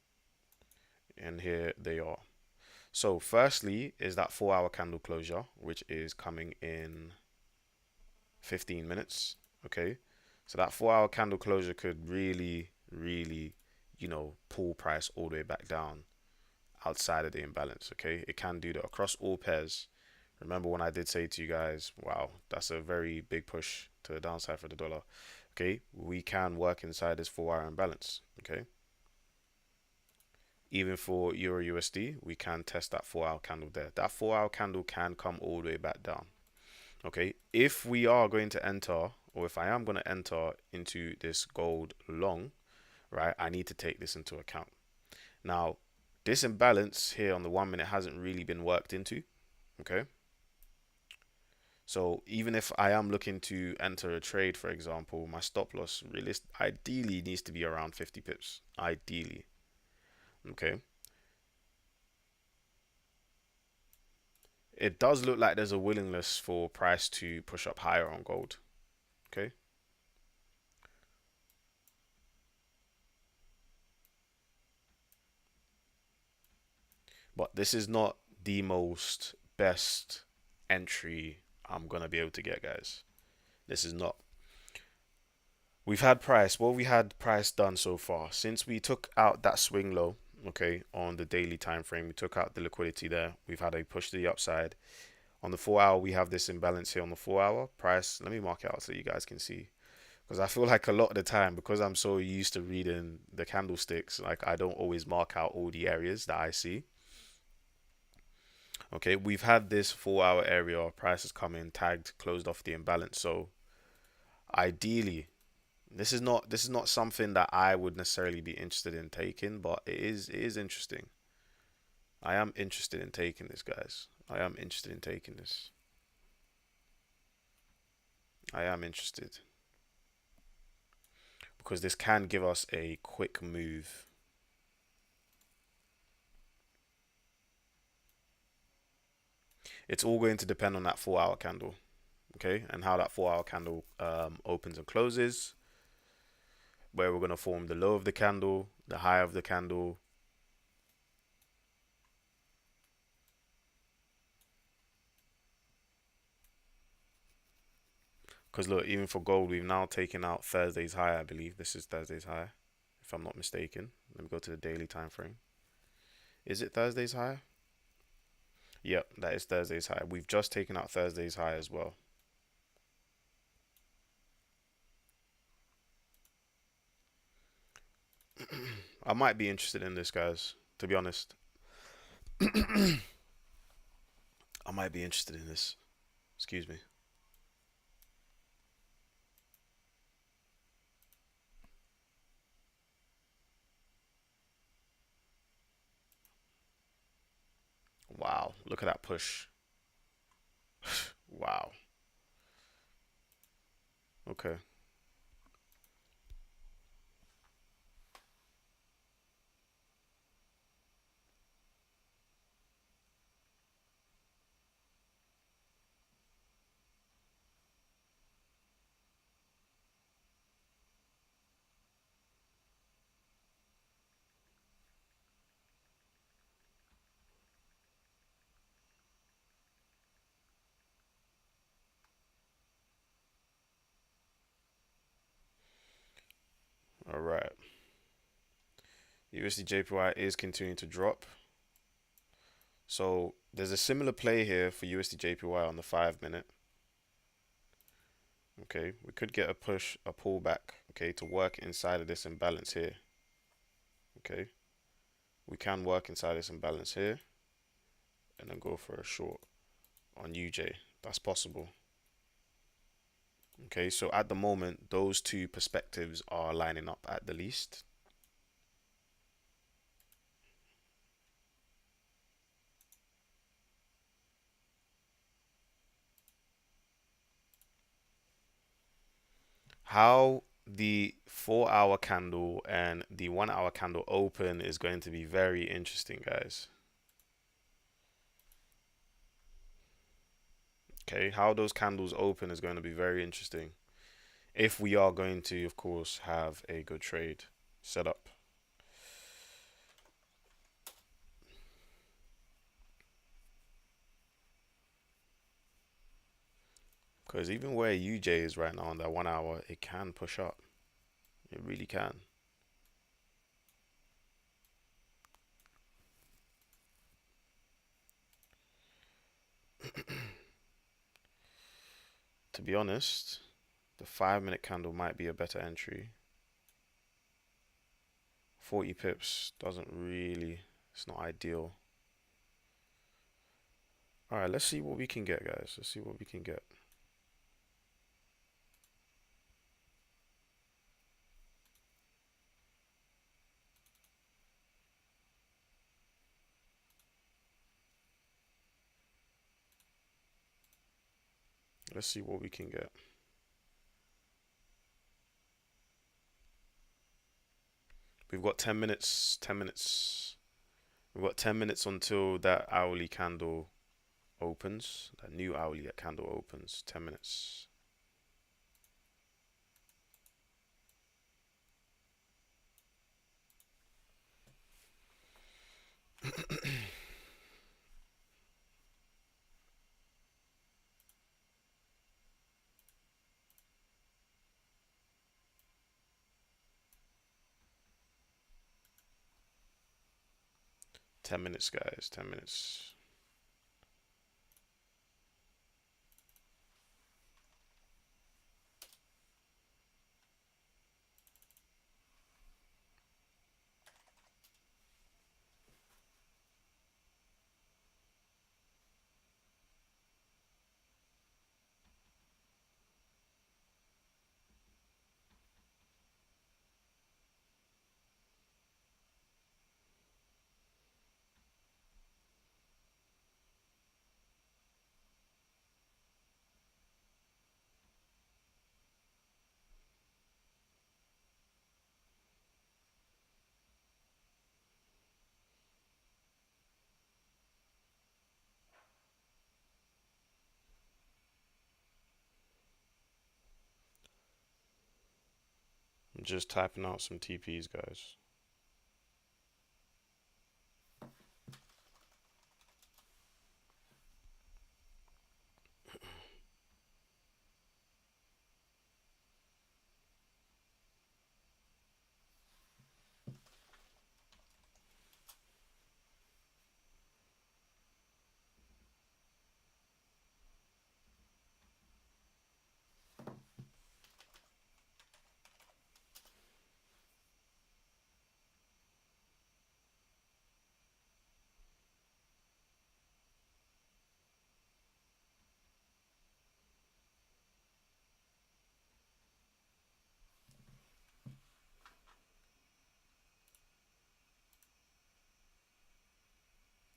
[SPEAKER 1] And here they are. So, firstly, is that 4 hour candle closure, which is coming in 15 minutes, okay? So, that 4 hour candle closure could really, really, pull price all the way back down outside of the imbalance, okay? It can do that across all pairs. Remember when I did say to you guys, wow, that's a very big push to the downside for the dollar. Okay, we can work inside this 4 hour imbalance. Okay, even for Euro USD, we can test that 4 hour candle there. That 4 hour candle can come all the way back down. Okay, if we are going to enter, or if I am going to enter into this gold long, right, I need to take this into account. Now, this imbalance here on the 1 minute hasn't really been worked into. Okay, so even if I am looking to enter a trade, for example, my stop loss ideally needs to be around 50 pips. Ideally. Okay. It does look like there's a willingness for price to push up higher on gold. Okay. But this is not the most best entry I'm going to be able to get, guys. This is not. We've had price. What we had price done so far since we took out that swing low, okay, on the daily time frame. We took out the liquidity there. We've had a push to the upside. On the 4 hour, we have this imbalance here on the 4 hour price. Let me mark it out so you guys can see. Because I feel like a lot of the time, because I'm so used to reading the candlesticks, like I don't always mark out all the areas that I see. Okay, we've had this 4 hour area. Price has come in, tagged, closed off the imbalance. So ideally, this is not something that I would necessarily be interested in taking, but it is interesting. I am interested in taking this, guys. I am interested in taking this. I am interested because this can give us a quick move. It's all going to depend on that 4 hour candle, okay, and how that 4 hour candle opens and closes, where we're going to form the low of the candle, the high of the candle. Because look, even for gold, we've now taken out Thursday's high. I believe this is Thursday's high, if I'm not mistaken. Let me go to the daily time frame. Is it Thursday's high? Yep, that is Thursday's high. We've just taken out Thursday's high as well. I might be interested in this, guys. To be honest, I might be interested in this. Excuse me. Wow, look at that push. Wow. Okay. All right. USD JPY is continuing to drop. So there's a similar play here for USD JPY on the 5 minute. Okay, we could get a push, a pullback, okay, to work inside of this imbalance here. Okay, we can work inside this imbalance here and then go for a short on UJ. That's possible. Okay, so at the moment, those two perspectives are lining up at the least. How the 4 hour candle and the 1 hour candle open is going to be very interesting, guys. Okay, how those candles open is going to be very interesting. If we are going to, of course, have a good trade set up. Because even where UJ is right now on that 1 hour, it can push up. It really can. To be honest, the 5 minute candle might be a better entry. 40 pips doesn't really, it's not ideal. All right, let's see what we can get, guys. Let's see what we can get. Let's see what we can get. We've got 10 minutes. 10 minutes. We've got 10 minutes until that hourly candle opens. That new hourly candle opens. 10 minutes. Ten minutes, guys. 10 minutes. Just typing out some TPs, guys.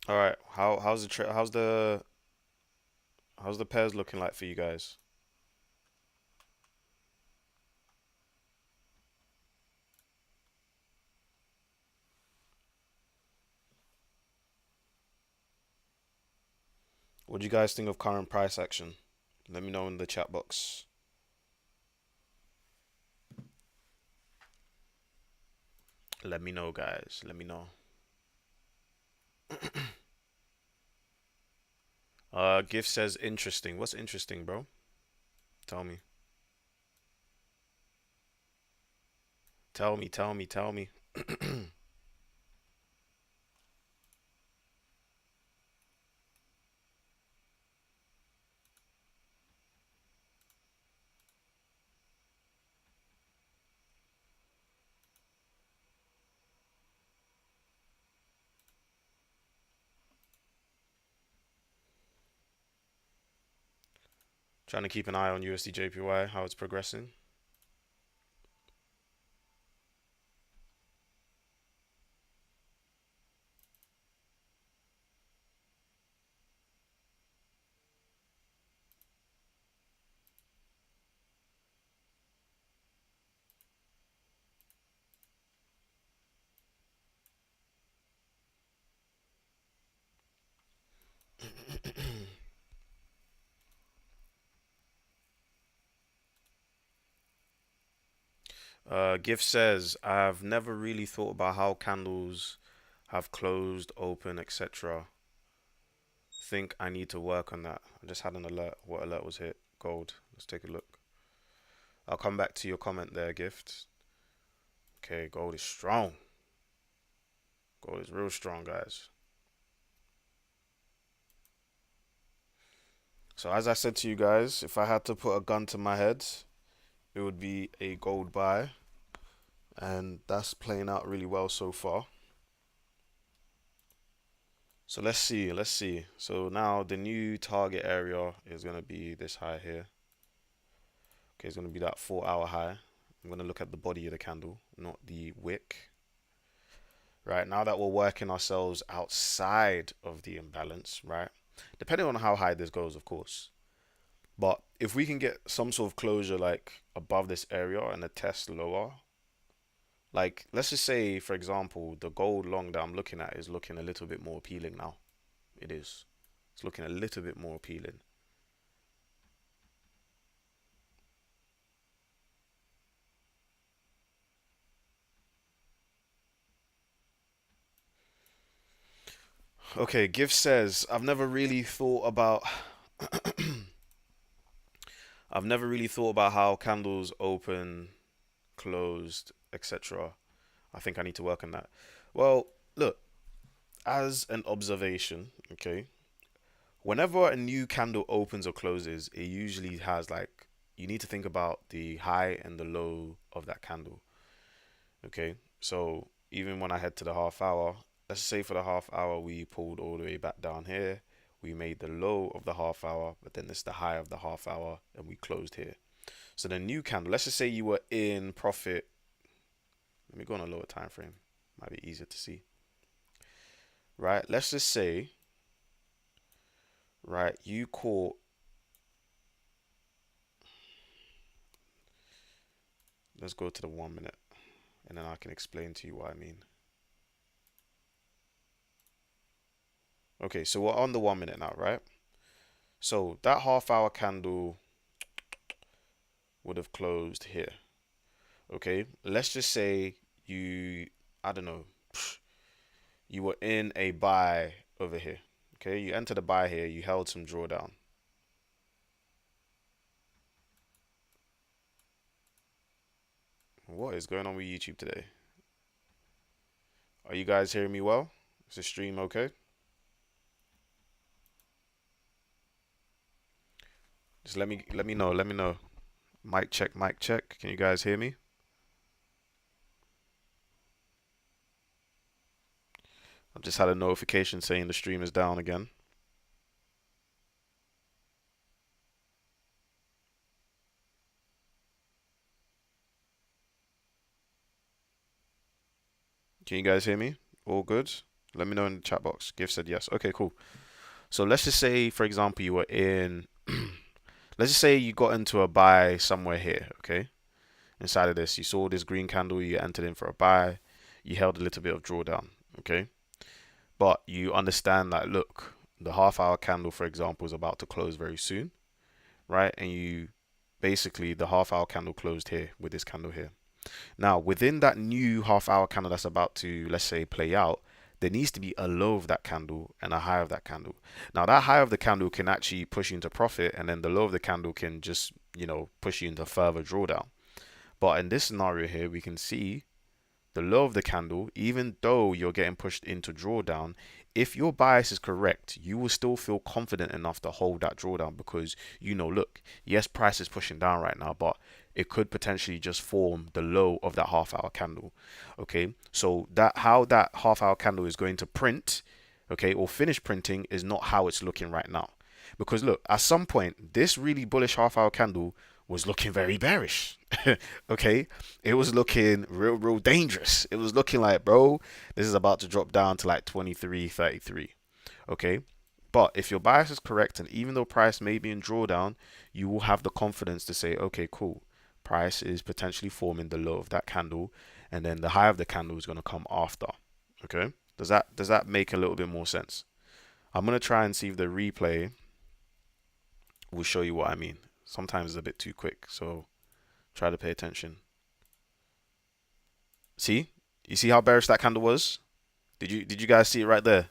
[SPEAKER 1] All right. How's the pairs looking like for you guys? What do you guys think of current price action? Let me know in the chat box. Let me know, guys. Let me know. Gift says interesting. What's interesting, bro? Tell me. Tell me, tell me, tell me. Trying to keep an eye on USD JPY, how it's progressing. Gift says, I've never really thought about how candles have closed, open, etc. Think I need to work on that. I just had an alert. What alert was hit? Gold. Let's take a look. I'll come back to your comment there, Gift. Okay, gold is strong. Gold is real strong, guys. So as I said to you guys, if I had to put a gun to my head, it would be a gold buy. And that's playing out really well so far. So let's see, let's see. So now the new target area is going to be this high here. Okay, it's going to be that 4 hour high. I'm going to look at the body of the candle, not the wick. Right, now that we're working ourselves outside of the imbalance, right? Depending on how high this goes, of course. But if we can get some sort of closure like above this area and a test lower, like let's just say, for example, the gold long that I'm looking at is looking a little bit more appealing now. It is. It's looking a little bit more appealing. Okay, Gift says, I've never really thought about how candles open, closed, etc. I think I need to work on that. Well, look, as an observation, okay, whenever a new candle opens or closes, it usually has like you need to think about the high and the low of that candle. Okay, so even when I head to the half hour, let's say for the half hour we pulled all the way back down here. We made the low of the half hour, but then it's the high of the half hour, and we closed here. So the new candle, let's just say you were in profit. Let me go on a lower time frame. Might be easier to see. Right? Let's just say, right, you caught. Let's go to the 1 minute, and then I can explain to you what I mean. Okay, so we're on the 1 minute now, right? So that half hour candle would have closed here. Okay, let's just say you, I don't know, you were in a buy over here. Okay, you entered a buy here, you held some drawdown. What is going on with YouTube today? Are you guys hearing me well? Is the stream okay? Just let me know, let me know. Mic check, mic check. Can you guys hear me? I've just had a notification saying the stream is down again. Can you guys hear me? All good? Let me know in the chat box. Gift said yes. Okay, cool. So let's just say, for example, you were in, let's just say you got into a buy somewhere here, okay? Inside of this, you saw this green candle, you entered in for a buy, you held a little bit of drawdown, okay? But you understand that, look, the half hour candle, for example, is about to close very soon, right? And you basically, the half hour candle closed here with this candle here. Now, within that new half hour candle that's about to, let's say, play out, there needs to be a low of that candle and a high of that candle. Now, that high of the candle can actually push you into profit, and then the low of the candle can just, push you into further drawdown. But in this scenario here, we can see the low of the candle, even though you're getting pushed into drawdown, if your bias is correct, you will still feel confident enough to hold that drawdown because look, yes, price is pushing down right now, but it could potentially just form the low of that half hour candle. Okay, so that how that half hour candle is going to print, okay, or finish printing is not how it's looking right now. Because look, at some point, this really bullish half hour candle was looking very bearish. Okay, it was looking real dangerous. It was looking like, bro, this is about to drop down to like 23.33. Okay, but if your bias is correct, and even though price may be in drawdown, you will have the confidence to say, okay, cool, price is potentially forming the low of that candle, and then the high of the candle is going to come after. Okay, does that make a little bit more sense? I'm gonna try and see if the replay will show you what I mean. Sometimes it's a bit too quick, so try to pay attention. See? You see how bearish that candle was? Did you guys see it right there?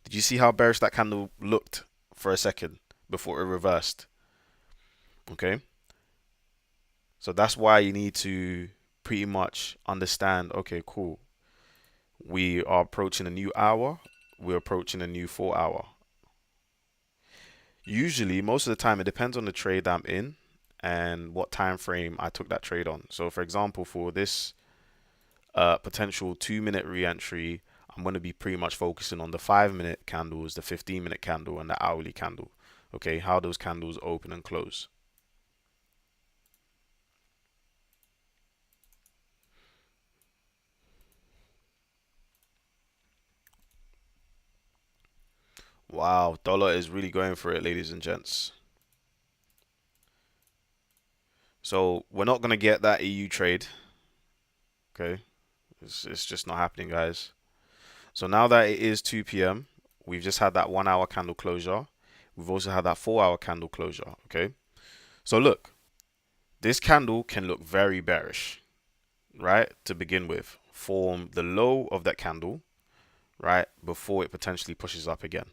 [SPEAKER 1] Did you see how bearish that candle looked for a second before it reversed? Okay? So that's why you need to pretty much understand, okay, cool. We are approaching a new hour. We're approaching a new 4 hour. Usually, most of the time, it depends on the trade I'm in and what time frame I took that trade on. So, for example, for this potential 2 minute re-entry, I'm going to be pretty much focusing on the 5 minute candles, the 15 minute candle, and the hourly candle. Okay, how those candles open and close. Wow, dollar is really going for it, ladies and gents. So we're not going to get that EU trade. Okay, it's just not happening, guys. So now that it is 2 p.m., we've just had that 1 hour candle closure. We've also had that 4 hour candle closure. Okay, so look, this candle can look very bearish, right? To begin with, form the low of that candle, right? Before it potentially pushes up again.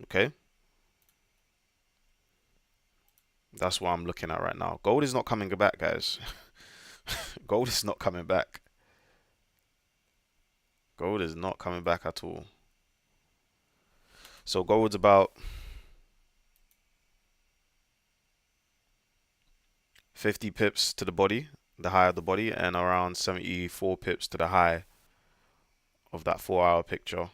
[SPEAKER 1] Okay, that's what I'm looking at right now. Gold is not coming back, guys. Gold is not coming back. Gold is not coming back at all. So gold's about 50 pips to the body, the high of the body, and around 74 pips to the high of that 4 hour picture.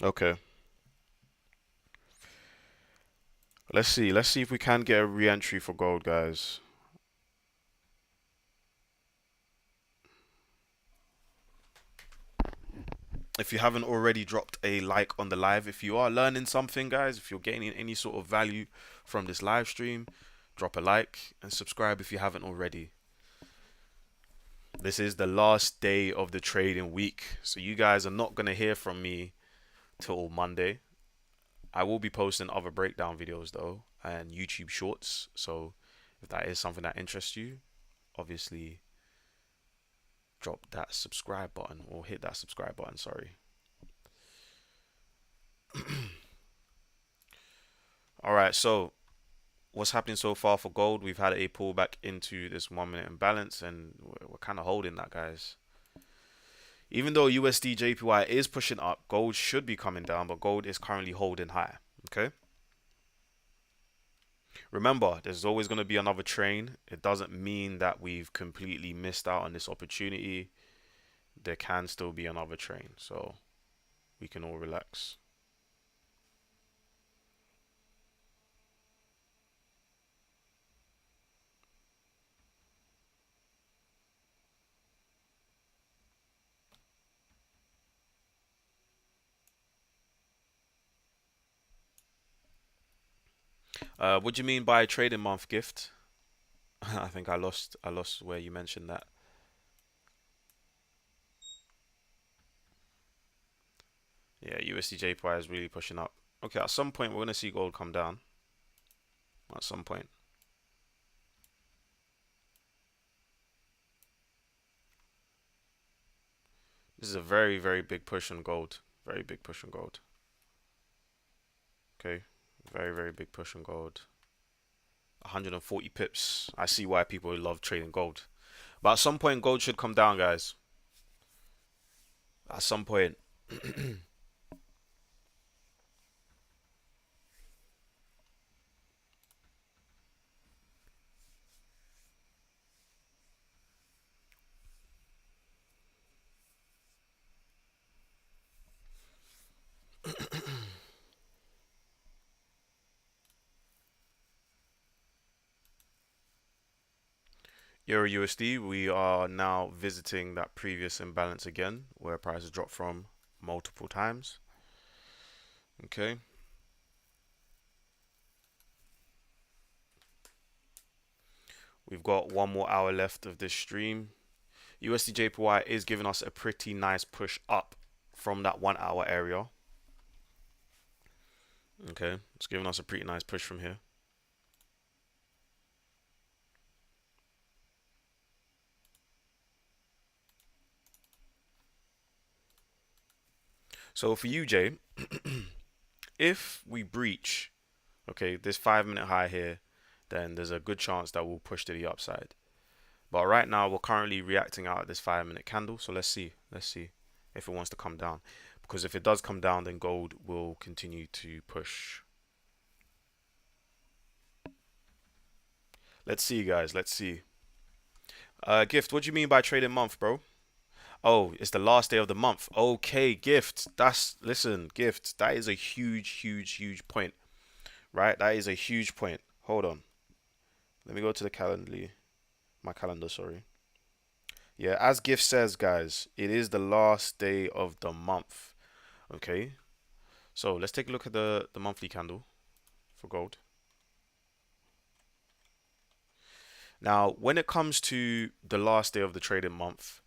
[SPEAKER 1] Okay. Let's see. Let's see if we can get a re-entry for gold, guys. If you haven't already, dropped a like on the live. If you are learning something, guys, if you're gaining any sort of value from this live stream, drop a like and subscribe if you haven't already. This is the last day of the trading week, so you guys are not going to hear from me till Monday. I will be posting other breakdown videos though and YouTube shorts, so if that is something that interests you, obviously drop that subscribe button, or hit that subscribe button, sorry. All right, so what's happening so far for gold? We've had a pullback into this 1 minute imbalance, and we're kind of holding that, guys. Even though USD JPY is pushing up, gold should be coming down, but gold is currently holding high. Okay. Remember, there's always going to be another train. It doesn't mean that we've completely missed out on this opportunity. There can still be another train, so we can all relax. What do you mean by trading month gift? I think I lost where you mentioned that. Yeah, USD JPY is really pushing up. Okay, at some point we're gonna see gold come down. At some point. This is a very, very big push on gold. Very big push on gold. Okay, very, very big push on gold. 140 pips. I see why people love trading gold. But at some point, gold should come down, guys. At some point. Euro USD, we are now visiting that previous imbalance again, where prices dropped from multiple times. Okay. We've got 1 more hour left of this stream. USD JPY is giving us a pretty nice push up from that 1 hour area. Okay, it's giving us a pretty nice push from here. So for you, Jay, if we breach, okay, this 5 minute high here, then there's a good chance that we'll push to the upside. But right now, we're currently reacting out at this 5 minute candle. So let's see if it wants to come down. Because if it does come down, then gold will continue to push. Let's see, guys. Let's see. Gift, what do you mean by trading month, bro? Oh, it's the last day of the month. Okay, Gift. Listen, Gift. That is a huge, huge, huge point. Right? That is a huge point. Hold on. Let me go to the calendar. My calendar, sorry. Yeah, as Gift says, guys, it is the last day of the month. Okay. So let's take a look at the monthly candle for gold. Now, when it comes to the last day of the trading month,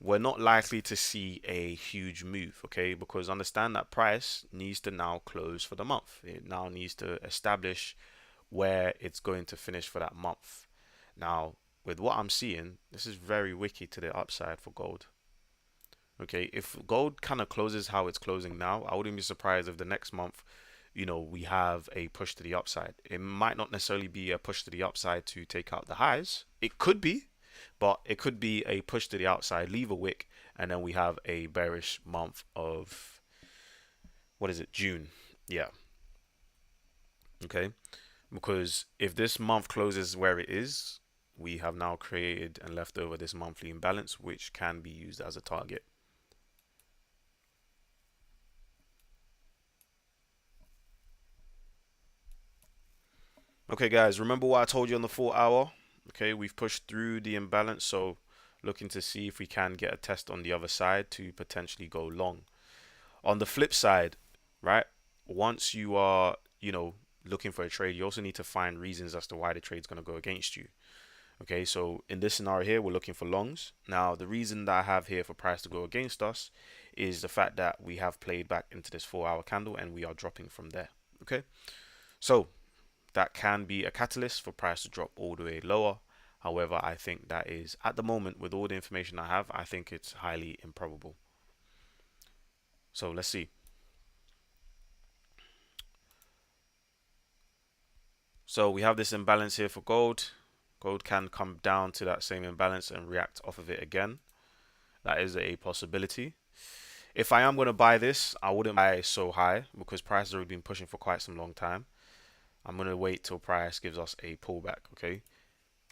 [SPEAKER 1] we're not likely to see a huge move, okay? Because understand that price needs to now close for the month. It now needs to establish where it's going to finish for that month. Now, with what I'm seeing, this is very wicky to the upside for gold. Okay, if gold kind of closes how it's closing now, I wouldn't be surprised if the next month, we have a push to the upside. It might not necessarily be a push to the upside to take out the highs. It could be, but it could be a push to the outside, leave a wick, and then we have a bearish month of, what is it, June. Yeah. Okay. Because if this month closes where it is, we have now created and left over this monthly imbalance, which can be used as a target. Okay, guys, remember what I told you on the 4 hour? Okay, we've pushed through the imbalance, so looking to see if we can get a test on the other side to potentially go long. On the flip side, right, once you are, looking for a trade, you also need to find reasons as to why the trade's going to go against you. Okay, so in this scenario here, we're looking for longs. Now, the reason that I have here for price to go against us is the fact that we have played back into this 4 hour candle and we are dropping from there. Okay, so that can be a catalyst for price to drop all the way lower. However, I think that is, at the moment, with all the information I have, I think it's highly improbable. So let's see. So we have this imbalance here for gold. Gold can come down to that same imbalance and react off of it again. That is a possibility. If I am going to buy this, I wouldn't buy so high because price has already been pushing for quite some long time. I'm going to wait till price gives us a pullback, okay?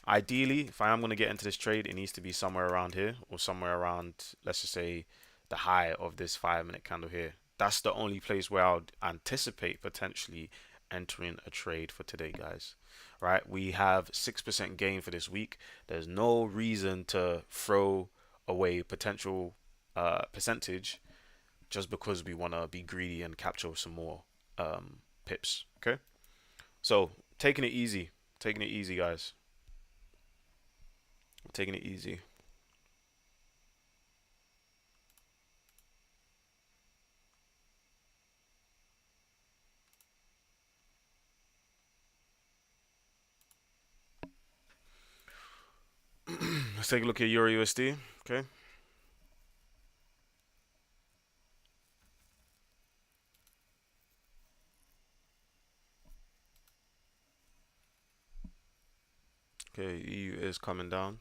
[SPEAKER 1] Ideally, if I am going to get into this trade, it needs to be somewhere around here or somewhere around, let's just say, the high of this 5 minute candle here. That's the only place where I would anticipate potentially entering a trade for today, guys. Right? We have 6% gain for this week. There's no reason to throw away potential percentage just because we want to be greedy and capture some more pips. Okay, so taking it easy, guys. Taking it easy. Let's take a look at Euro USD. Okay. Okay, EU is coming down.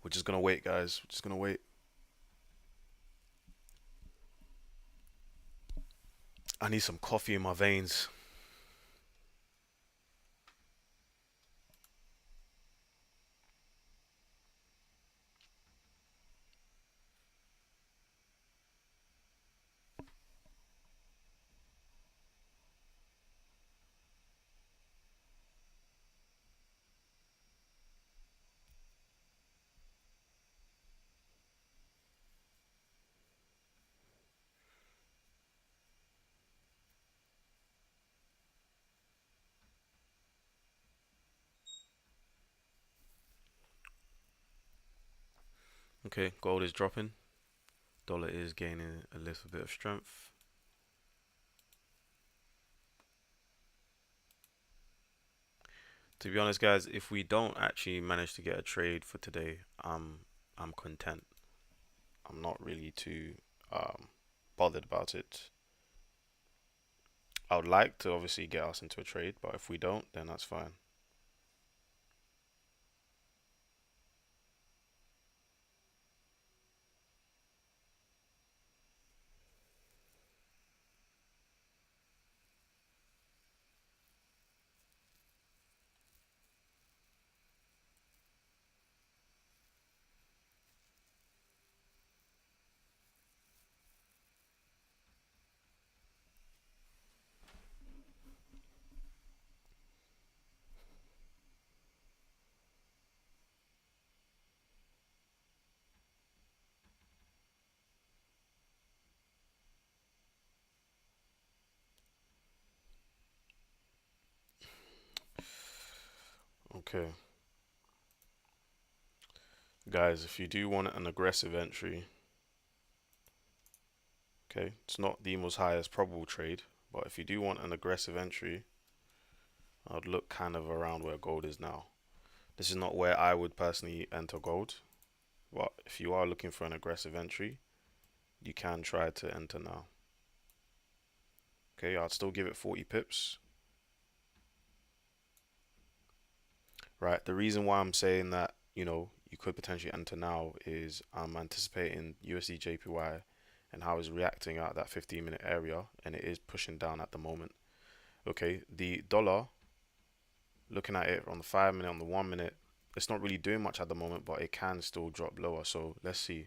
[SPEAKER 1] We're just gonna wait, guys. We're just gonna wait. I need some coffee in my veins. Okay, gold is dropping. Dollar is gaining a little bit of strength. To be honest, guys, if we don't actually manage to get a trade for today, I'm content. I'm not really too bothered about it. I would like to obviously get us into a trade, but if we don't, then that's fine. Okay, guys, if you do want an aggressive entry, okay, it's not the most highest probable trade, but if you do want an aggressive entry, I'd look kind of around where gold is now. This is not where I would personally enter gold, but if you are looking for an aggressive entry, you can try to enter now. Okay, I'd still give it 40 pips. Right, the reason why I'm saying that, you could potentially enter now is I'm anticipating USD JPY and how it's reacting at that 15-minute area, and it is pushing down at the moment. Okay, the dollar, looking at it on the 5 minute, on the 1 minute, it's not really doing much at the moment, but it can still drop lower. So let's see.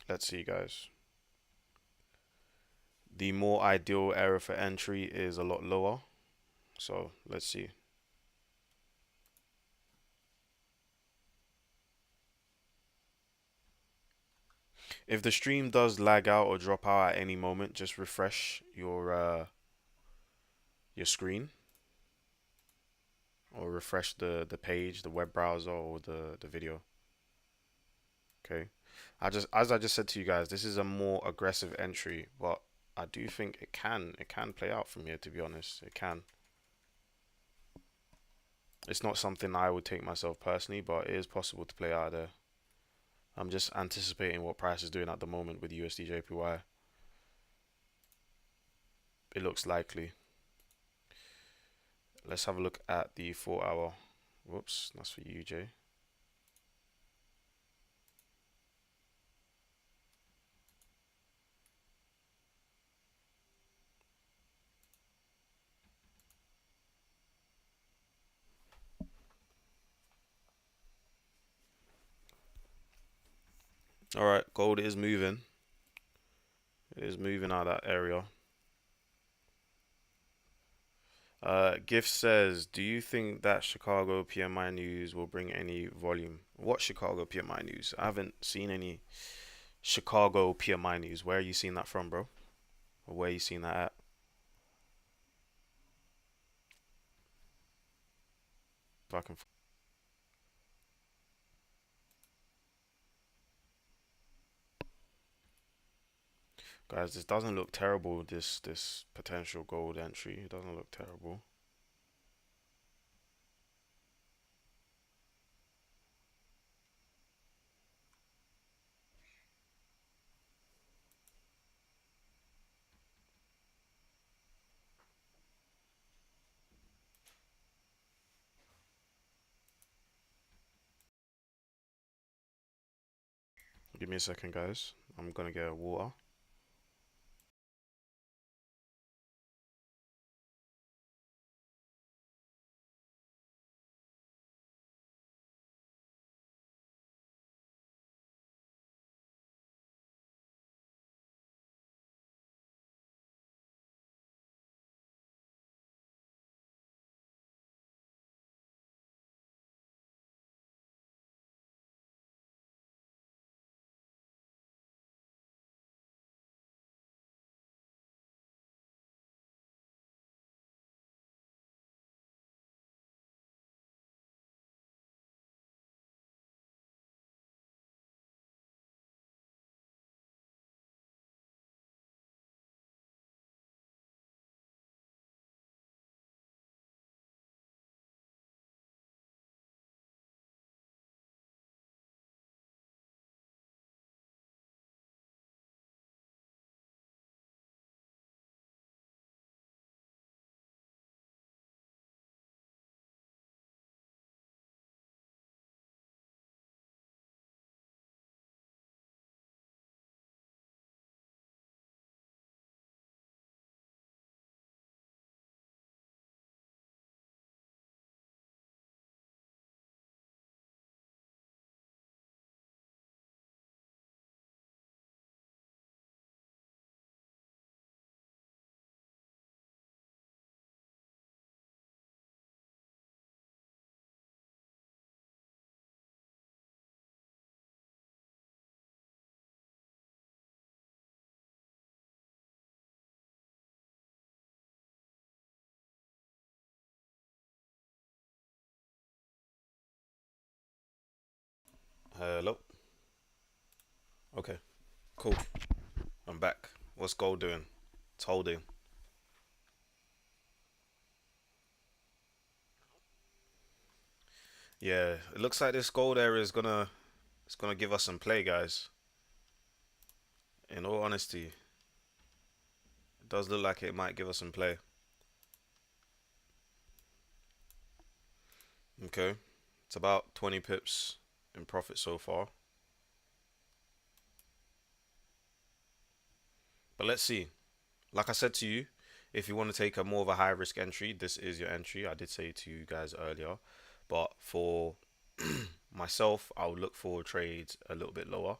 [SPEAKER 1] Let's see, guys. The more ideal area for entry is a lot lower. So let's see. If the stream does lag out or drop out at any moment, just refresh your screen or refresh the page, the web browser or the video. Okay. As I just said to you guys, this is a more aggressive entry, but I do think it can play out from here, to be honest. It can. It's not something I would take myself personally, but it is possible to play out there. I'm just anticipating what price is doing at the moment with USD JPY. It looks likely. Let's have a look at the 4 hour. Whoops, that's for you, Jay. All right, gold is moving. It is moving out of that area. Gift says, do you think that Chicago PMI news will bring any volume? What Chicago PMI news? I haven't seen any Chicago PMI news. Where are you seeing that from, bro? Or where are you seeing that at? If I can, guys, this doesn't look terrible. This potential gold entry, it doesn't look terrible. Give me a second, guys. I'm gonna get a water. Hello. Okay. Cool. I'm back. What's gold doing? It's holding. Yeah, it looks like this gold area is gonna it's gonna give us some play, guys. In all honesty, it does look like it might give us some play. Okay, it's about 20 pips in profit so far. But let's see. Like I said to you, if you want to take a more of a high risk entry, this is your entry. I did say to you guys earlier, but for myself, I would look for trades a little bit lower.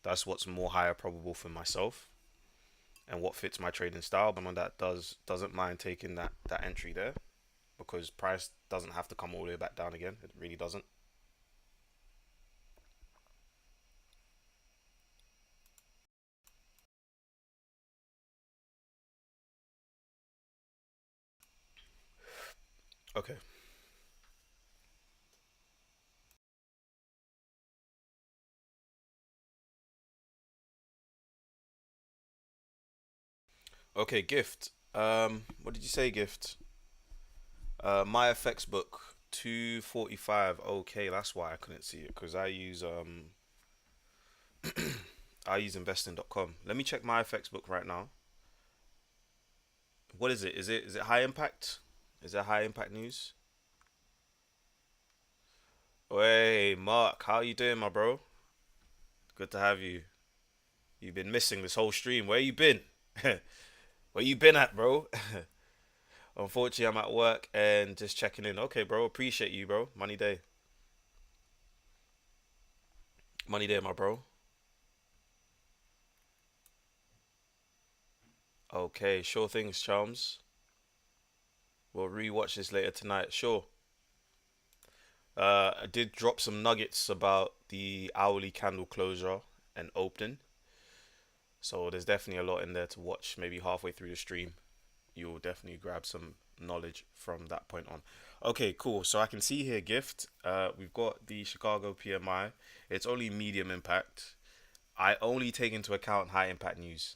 [SPEAKER 1] That's what's more higher probable for myself and what fits my trading style. But someone that doesn't mind taking that entry there because price doesn't have to come all the way back down again. It really doesn't. Okay. Okay, gift. What did you say, gift? My FX book 245. Okay, that's why I couldn't see it because I use investing.com. Let me check my FX book right now. What is it? Is it high impact? Is that high impact news? Hey, Mark, how you doing, my bro? Good to have you. You've been missing this whole stream. Where you been? Where you been at, bro? Unfortunately, I'm at work and just checking in. Okay, bro. Appreciate you, bro. Money day. Money day, my bro. Okay, sure things, Charms. We'll rewatch this later tonight. Sure. I did drop some nuggets about the hourly candle closure and opening. So there's definitely a lot in there to watch. Maybe halfway through the stream, you'll definitely grab some knowledge from that point on. Okay, cool. So I can see here, gift. We've got the Chicago PMI. It's only medium impact. I only take into account high impact news.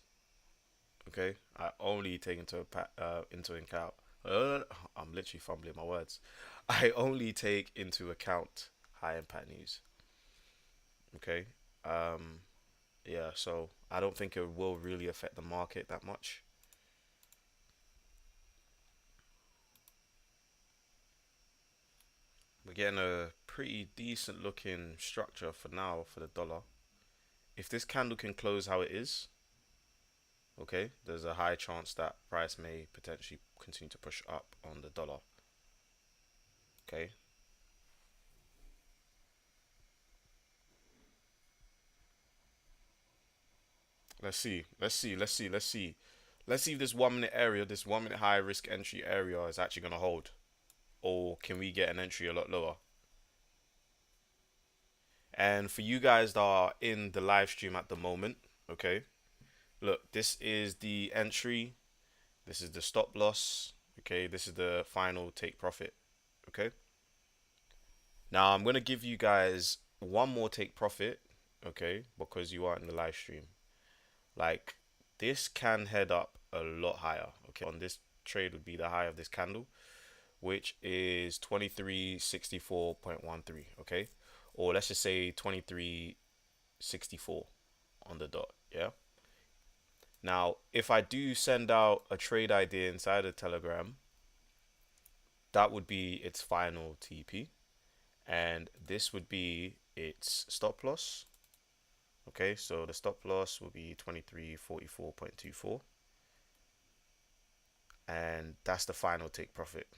[SPEAKER 1] Okay, I only take into account. Uh, I'm literally fumbling my words. I only take into account high impact news. Okay. Um, yeah. So I don't think it will really affect the market that much. We're getting a pretty decent looking structure for now for the dollar. If this candle can close how it is, okay, there's a high chance that price may potentially continue to push up on the dollar. Okay. Let's see. Let's see. Let's see. Let's see. Let's see if this 1 minute area, this 1 minute high risk entry area is actually going to hold. Or can we get an entry a lot lower? And for you guys that are in the live stream at the moment, okay, look, this is the entry. This is the stop loss. Okay, this is the final take profit. Okay. Now I'm going to give you guys one more take profit. Okay, because you are in the live stream. Like, this can head up a lot higher. Okay, on this trade would be the high of this candle, which is 2364.13. Okay, or let's just say 2364 on the dot. Yeah. Now, if I do send out a trade idea inside of Telegram, that would be its final TP, and this would be its stop loss. Okay, so the stop loss will be 2344.24, and that's the final take profit.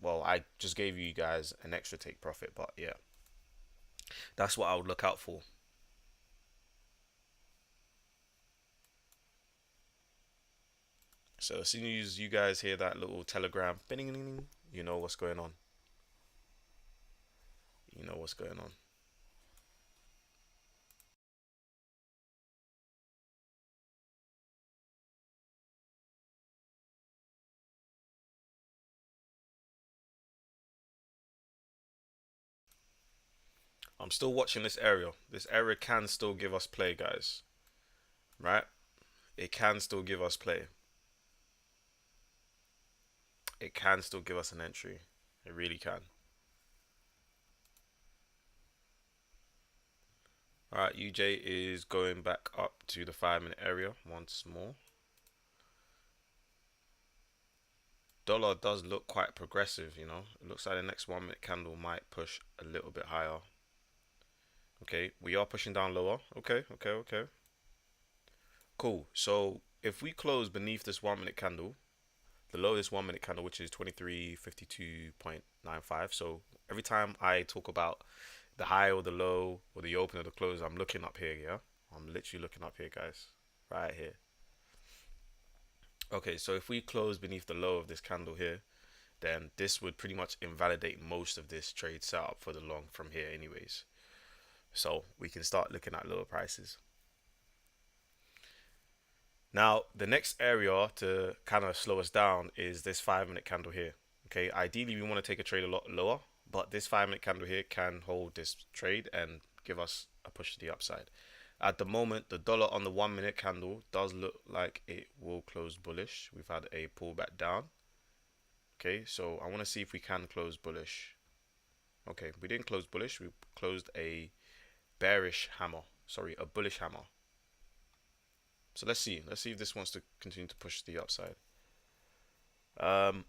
[SPEAKER 1] Well, I just gave you guys an extra take profit, but yeah, that's what I would look out for. So as soon as you guys hear that little telegram, you know what's going on. You know what's going on. I'm still watching this area. This area can still give us play, guys. Right? It can still give us play. It can still give us an entry. It really can. Alright, UJ is going back up to the 5 minute area once more. Dollar does look quite progressive, you know. It looks like the next 1 minute candle might push a little bit higher. Okay, we are pushing down lower. Okay, okay, okay. Cool. So if we close beneath this 1 minute candle, the low of this 1 minute candle, which is 2352.95. So every time I talk about the high or the low or the open or the close, I'm looking up here, yeah? I'm literally looking up here, guys. Right here. Okay, so if we close beneath the low of this candle here, then this would pretty much invalidate most of this trade setup for the long from here anyways. So we can start looking at lower prices. Now, the next area to kind of slow us down is this 5 minute candle here. Okay, ideally we want to take a trade a lot lower, but this 5 minute candle here can hold this trade and give us a push to the upside. At the moment, the dollar on the 1 minute candle does look like it will close bullish. We've had a pullback down. Okay, so I want to see if we can close bullish. Okay, we didn't close bullish. We closed a bearish hammer. Sorry, a bullish hammer. So let's see. Let's see if this wants to continue to push the upside. Um,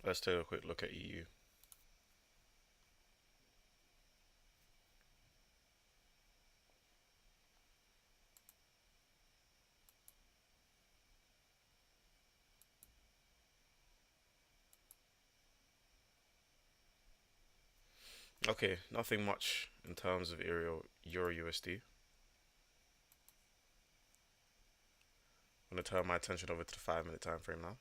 [SPEAKER 1] let's take a quick look at EU. Okay, nothing much in terms of Euro USD. I'm gonna turn my attention over to the 5 minute time frame now.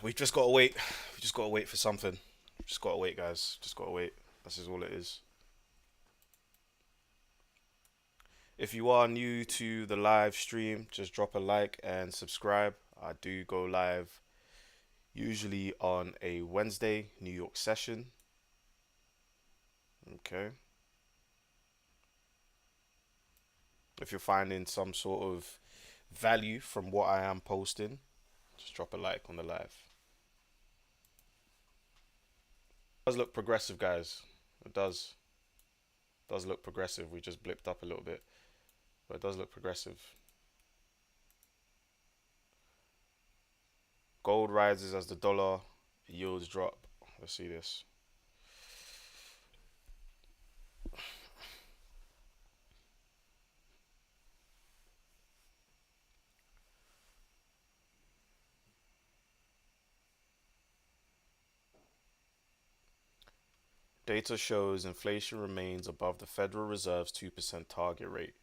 [SPEAKER 1] We've just gotta wait. We just gotta wait for something. Just gotta wait, guys. Just gotta wait. This is all it is. If you are new to the live stream, just drop a like and subscribe. I do go live usually on a Wednesday New York session. Okay. If you're finding some sort of value from what I am posting, just drop a like on the live. It does look progressive, guys. It does look progressive. We just blipped up a little bit, but it does look progressive. Gold rises as the dollar yields drop. Let's see this. Data shows inflation remains above the Federal Reserve's 2% target rate,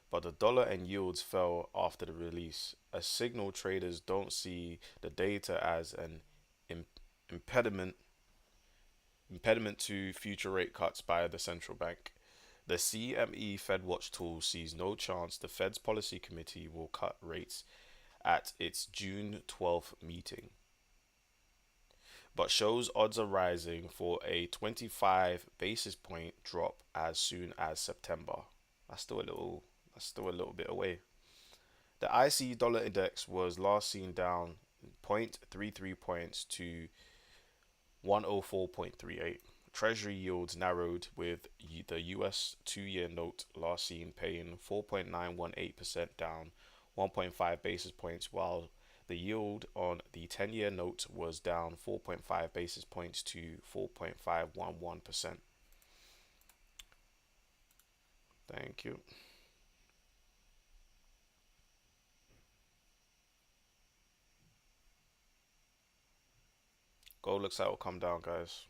[SPEAKER 1] but the dollar and yields fell after the release, a signal traders don't see the data as an impediment to future rate cuts by the central bank. The CME FedWatch tool sees no chance the Fed's policy committee will cut rates at its June 12th meeting, but shows odds are rising for a 25 basis point drop as soon as September. That's still a little bit away. The IC dollar index was last seen down 0.33 points to 104.38. Treasury yields narrowed with the US 2 year note last seen paying 4.918% down 1.5 basis points, while the yield on the 10 year note was down 4.5 basis points to 4.511%. Thank you. Gold looks like it will come down, guys.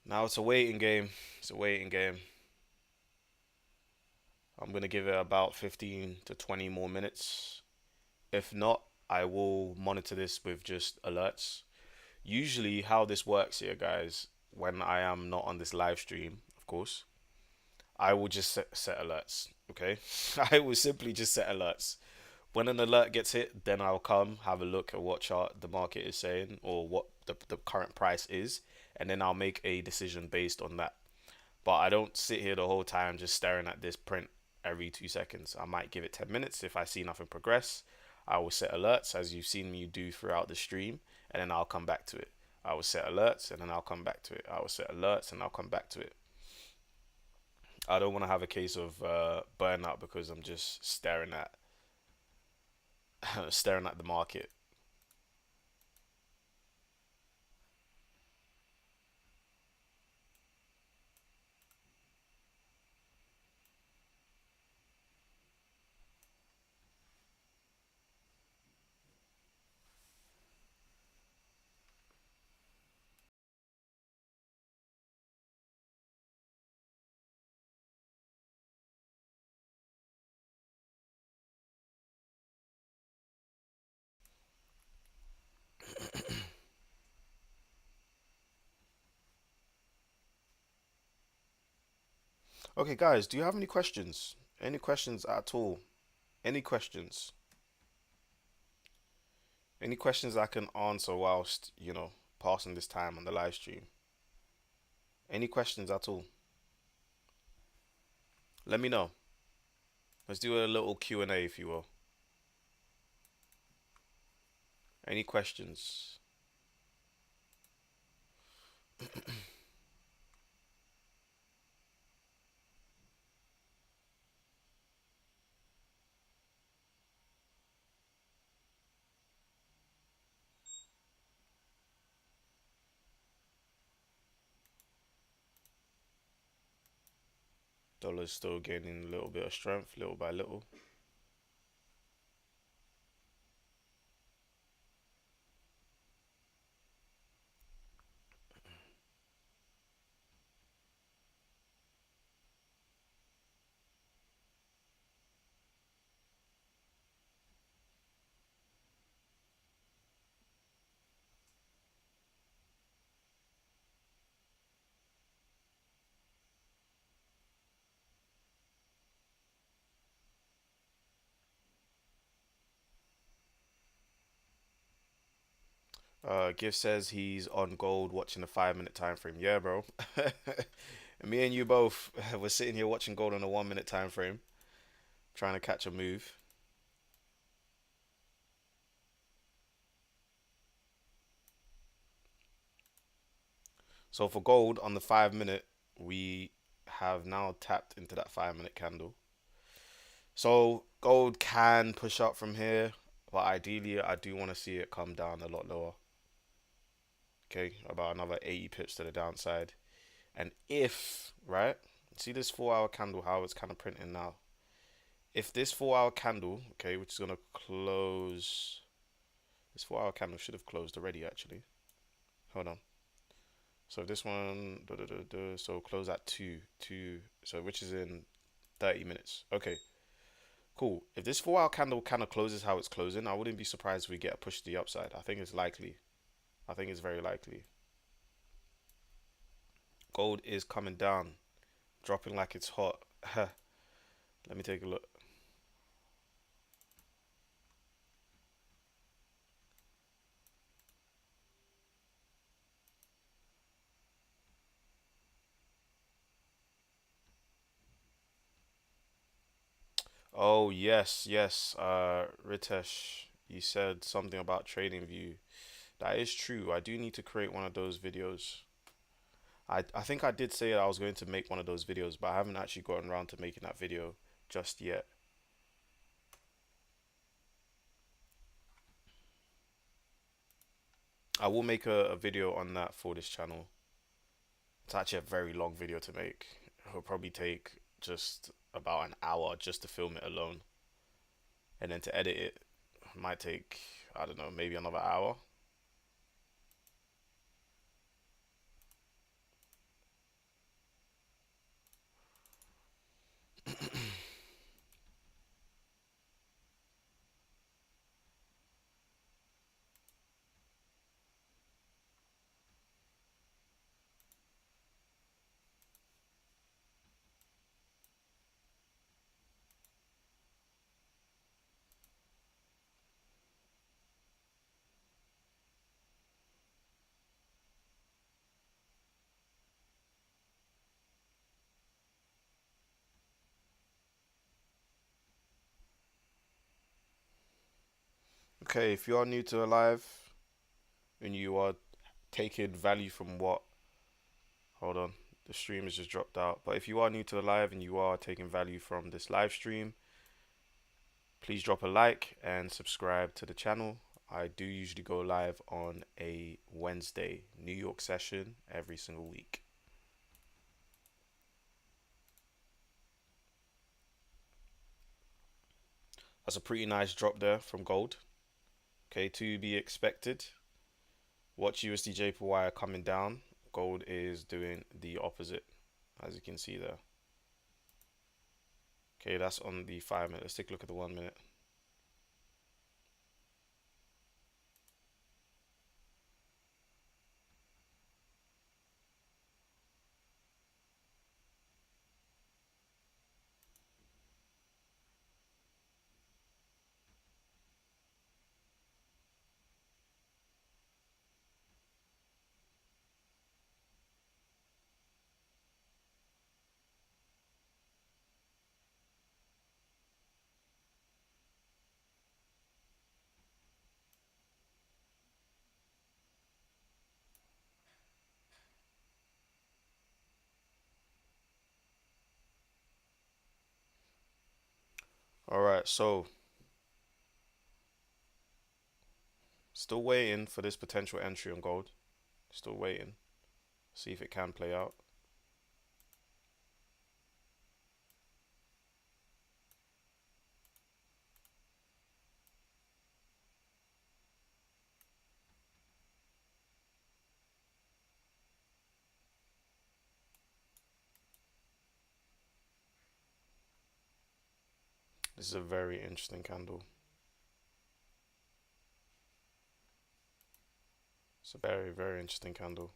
[SPEAKER 1] Now it's a waiting game. It's a waiting game. I'm going to give it about 15 to 20 more minutes. If not, I will monitor this with just alerts. Usually, how this works here, guys, when I am not on this live stream, of course, I will just set alerts. Okay, I will simply just set alerts. When an alert gets hit, then I'll come have a look at what chart the market is saying or what the current price is, and then I'll make a decision based on that. But I don't sit here the whole time just staring at this print every 2 seconds. I might give it 10 minutes. If I see nothing progress, I will set alerts as you've seen me do throughout the stream, and then I'll come back to it. I will set alerts and then I'll come back to it. I will set alerts and I'll come back to it. I don't want to have a case of burnout because I'm just staring at staring at the market. Okay, guys, do you have any questions? Any questions at all? Any questions? Any questions I can answer whilst, passing this time on the live stream? Any questions at all? Let me know. Let's do a little Q&A if you will. Any questions? Dollar's still gaining a little bit of strength, little by little. Gift says he's on gold watching the 5 minute time frame. Yeah, bro. Me and you both, we're sitting here watching gold on a 1 minute time frame, trying to catch a move. So for gold on the 5 minute, we have now tapped into that 5 minute candle. So gold can push up from here, but ideally I do want to see it come down a lot lower. Okay, about another 80 pips to the downside. And if, right, see this 4 hour candle, how it's kind of printing now. If this 4 hour candle, okay, which is going to close, this 4 hour candle should have closed already actually. Hold on. So this one, so close at 2, so which is in 30 minutes. Okay, cool. If this 4 hour candle kind of closes how it's closing, I wouldn't be surprised if we get a push to the upside. I think it's likely. I think it's very likely. Gold is coming down, dropping like it's hot. Let me take a look. Oh yes, yes. Ritesh, you said something about TradingView. That is true. I do need to create one of those videos. I think I did say I was going to make one of those videos, but I haven't actually gotten around to making that video just yet. I will make a video on that for this channel. It's actually a very long video to make. It'll probably take just about an hour just to film it alone. And then to edit it might take, I don't know, maybe another hour. Okay, if you are new to the live and you are taking value from what, hold on, the stream has just dropped out. But if you are new to the live and you are taking value from this live stream, please drop a like and subscribe to the channel. I do usually go live on a Wednesday New York session every single week. That's a pretty nice drop there from gold. Okay, to be expected. Watch USD JPY coming down. Gold is doing the opposite, as you can see there. Okay, that's on the 5 minute. Let's take a look at the 1 minute. All right, so still waiting for this potential entry on gold. Still waiting. See if it can play out. This is a very interesting candle. It's a very, very interesting candle.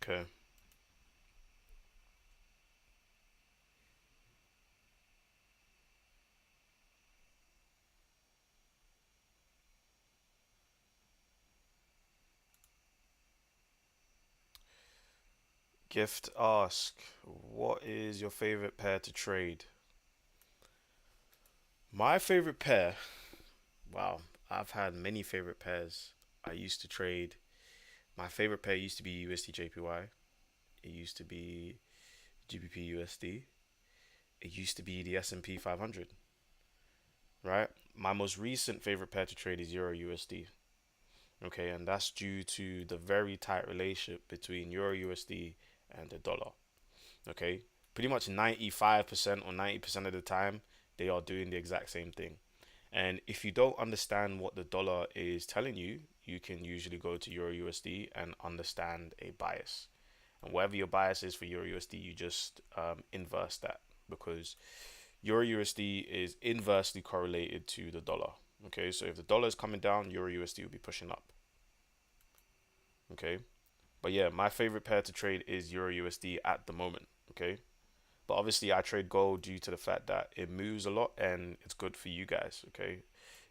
[SPEAKER 1] Okay. Gift ask, what is your favorite pair to trade? My favorite pair, wow, I've had many favorite pairs. I used to trade. My favorite pair used to be USD JPY. It used to be GBP USD. It used to be the S&P 500, right? My most recent favorite pair to trade is Euro USD. Okay, and that's due to the very tight relationship between Euro USD and the dollar. Okay, pretty much 95% or 90% of the time, they are doing the exact same thing. And if you don't understand what the dollar is telling you, you can usually go to Euro USD and understand a bias. And whatever your bias is for Euro USD, you just inverse that, because Euro USD is inversely correlated to the dollar. Okay, so if the dollar is coming down, Euro USD will be pushing up. Okay, but yeah, my favorite pair to trade is Euro USD at the moment. Okay, but obviously I trade gold due to the fact that it moves a lot and it's good for you guys. Okay,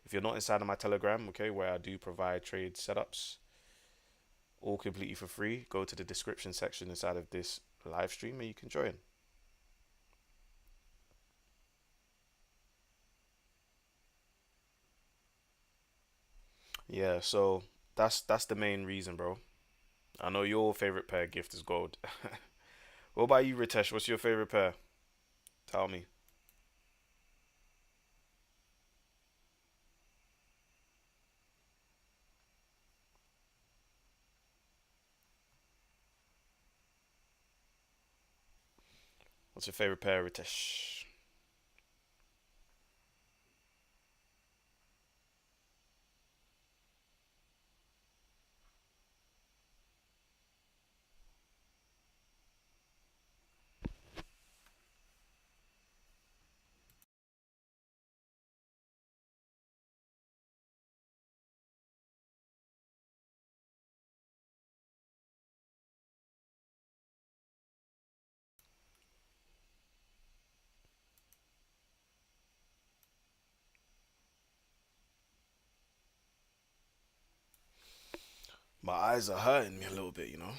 [SPEAKER 1] if you're not inside of my Telegram, okay, where I do provide trade setups all completely for free, go to the description section inside of this live stream and you can join. Yeah, so that's the main reason, bro. I know your favorite pair gift is gold. What about you, Ritesh? What's your favorite pair? Tell me. What's your favorite pair, Ritesh? My eyes are hurting me a little bit, you know.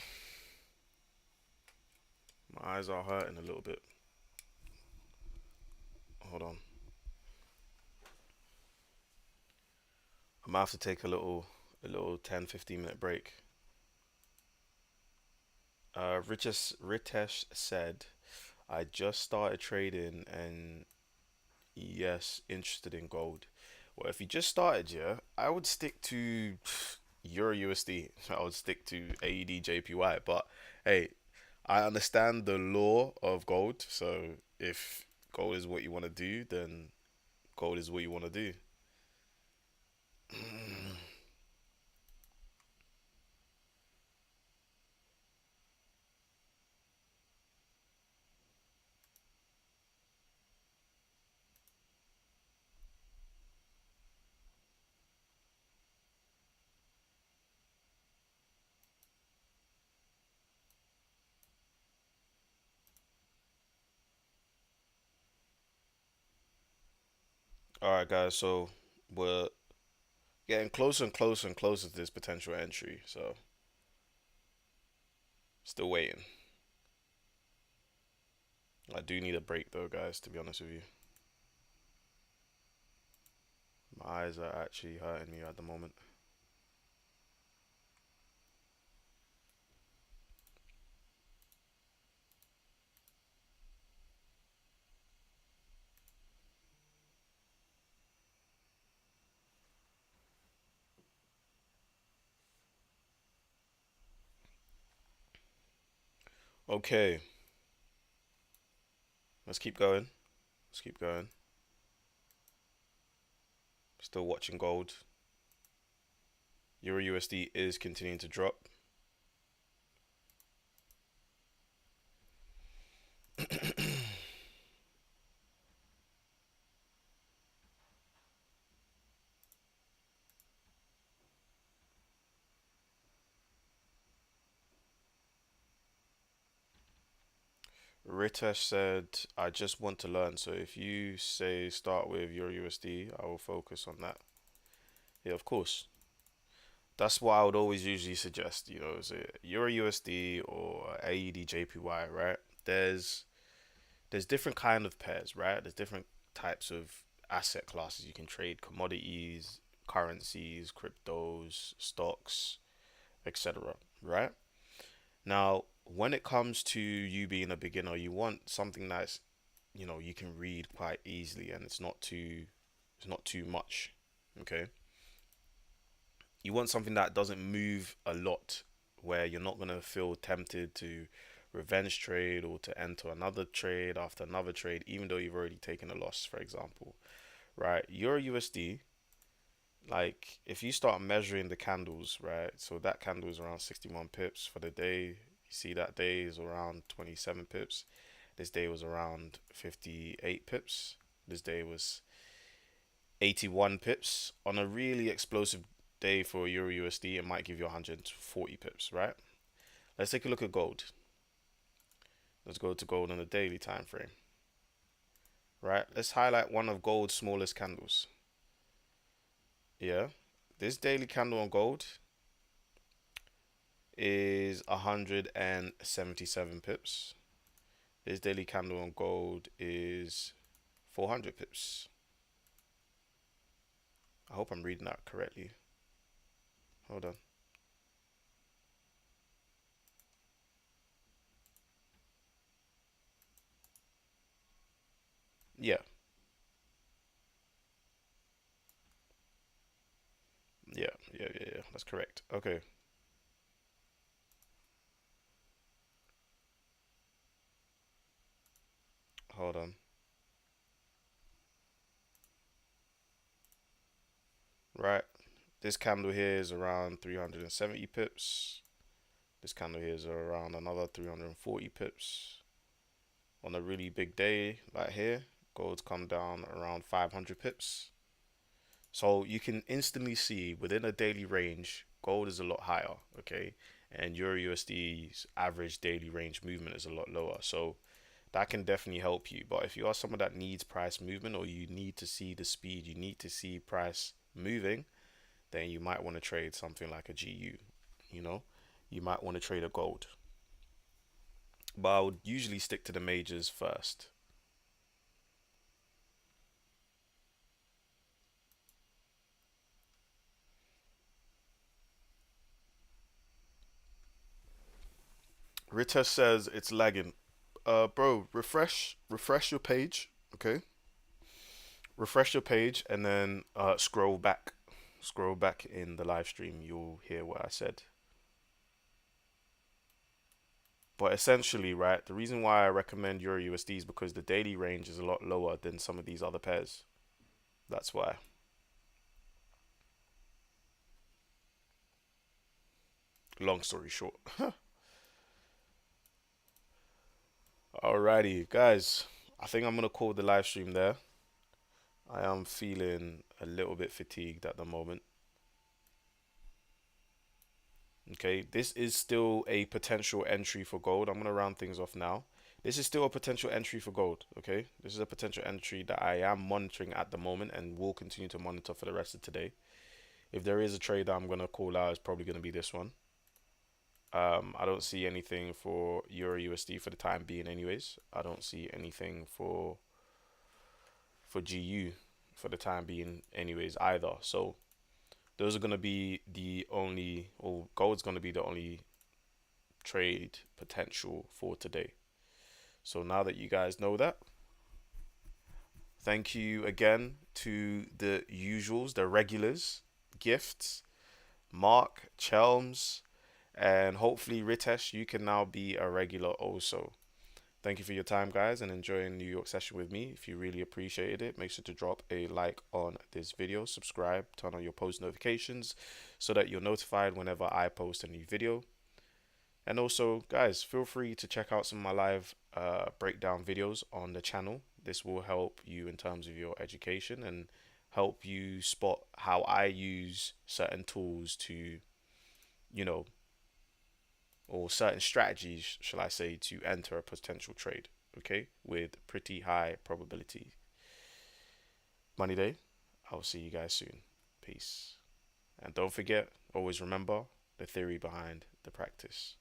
[SPEAKER 1] My eyes are hurting a little bit. Hold on. I might have to take a little 10, 15 minute break. Ritesh said, I just started trading and yes, interested in gold. Well, if you just started, yeah, I would stick to Euro USD. I would stick to AED JPY. But hey, I understand the law of gold. So if gold is what you want to do, then gold is what you want to do. All right, guys. So we're getting closer and closer and closer to this potential entry. So still waiting. I do need a break though, guys. To be honest with you, my eyes are actually hurting me at the moment. Okay, let's keep going. Let's keep going. Still watching gold. Euro USD is continuing to drop. Ritesh said, I just want to learn. So if you say start with Euro USD, I will focus on that. Yeah, of course. That's what I would always usually suggest, is it Euro USD or AED JPY, right? There's different kind of pairs, right? There's different types of asset classes you can trade, commodities, currencies, cryptos, stocks, etc., right? Now, when it comes to you being a beginner, you want something that's, you can read quite easily and it's not too much. Okay? You want something that doesn't move a lot, where you're not going to feel tempted to revenge trade or to enter another trade after another trade, even though you've already taken a loss, for example, right? Euro USD, like if you start measuring the candles, right? So that candle is around 61 pips for the day. You see that day is around 27 pips. This day was around 58 pips. This day was 81 pips. On a really explosive day for Euro USD, it might give you 140 pips, right? Let's take a look at gold. Let's go to gold on the daily time frame, right? Let's highlight one of gold's smallest candles. Yeah, this daily candle on gold is 177 pips. This daily candle on gold is 400 pips. I hope I'm reading that correctly. Hold on. Yeah, yeah. That's correct. Okay. hold on. Right. This candle here is around 370 pips. This candle here is around another 340 pips. On a really big day like here, gold's come down around 500 pips. So you can instantly see within a daily range, gold is a lot higher, okay? And Euro USD's average daily range movement is a lot lower. So that can definitely help you. But if you are someone that needs price movement, or you need to see the speed, you need to see price moving, then you might want to trade something like a GU, you know? You might want to trade a gold. But I would usually stick to the majors first. Ritesh says it's lagging. Bro, refresh your page, okay? Refresh your page and then scroll back. Scroll back in the live stream. You'll hear what I said. But essentially, right, the reason why I recommend Euro USD is because the daily range is a lot lower than some of these other pairs. That's why. Long story short. Alrighty, guys. I think I'm gonna call the live stream there. I am feeling a little bit fatigued at the moment. Okay, this is still a potential entry for gold. I'm going to round things off now. This is still a potential entry for gold. Okay, this is a potential entry that I am monitoring at the moment and will continue to monitor for the rest of today. If there is a trade that I'm going to call out, it's probably going to be this one. I don't see anything for Euro USD for the time being, anyways. I don't see anything for GU for the time being, anyways, either. So those are going to be the only, or gold's going to be the only trade potential for today. So now that you guys know that, thank you again to the usuals, the regulars, Gifts, Mark, Chelms, and hopefully Ritesh, you can now be a regular also. Thank you for your time, guys, and enjoying New York session with me. If you really appreciated it, make sure to drop a like on this video, subscribe, turn on your post notifications so that you're notified whenever I post a new video. And also, guys, feel free to check out some of my live breakdown videos on the channel. This will help you in terms of your education and help you spot how I use certain tools to, you know, or certain strategies, shall I say, to enter a potential trade, okay, with pretty high probability. Money Day, I'll see you guys soon. Peace. And don't forget, always remember the theory behind the practice.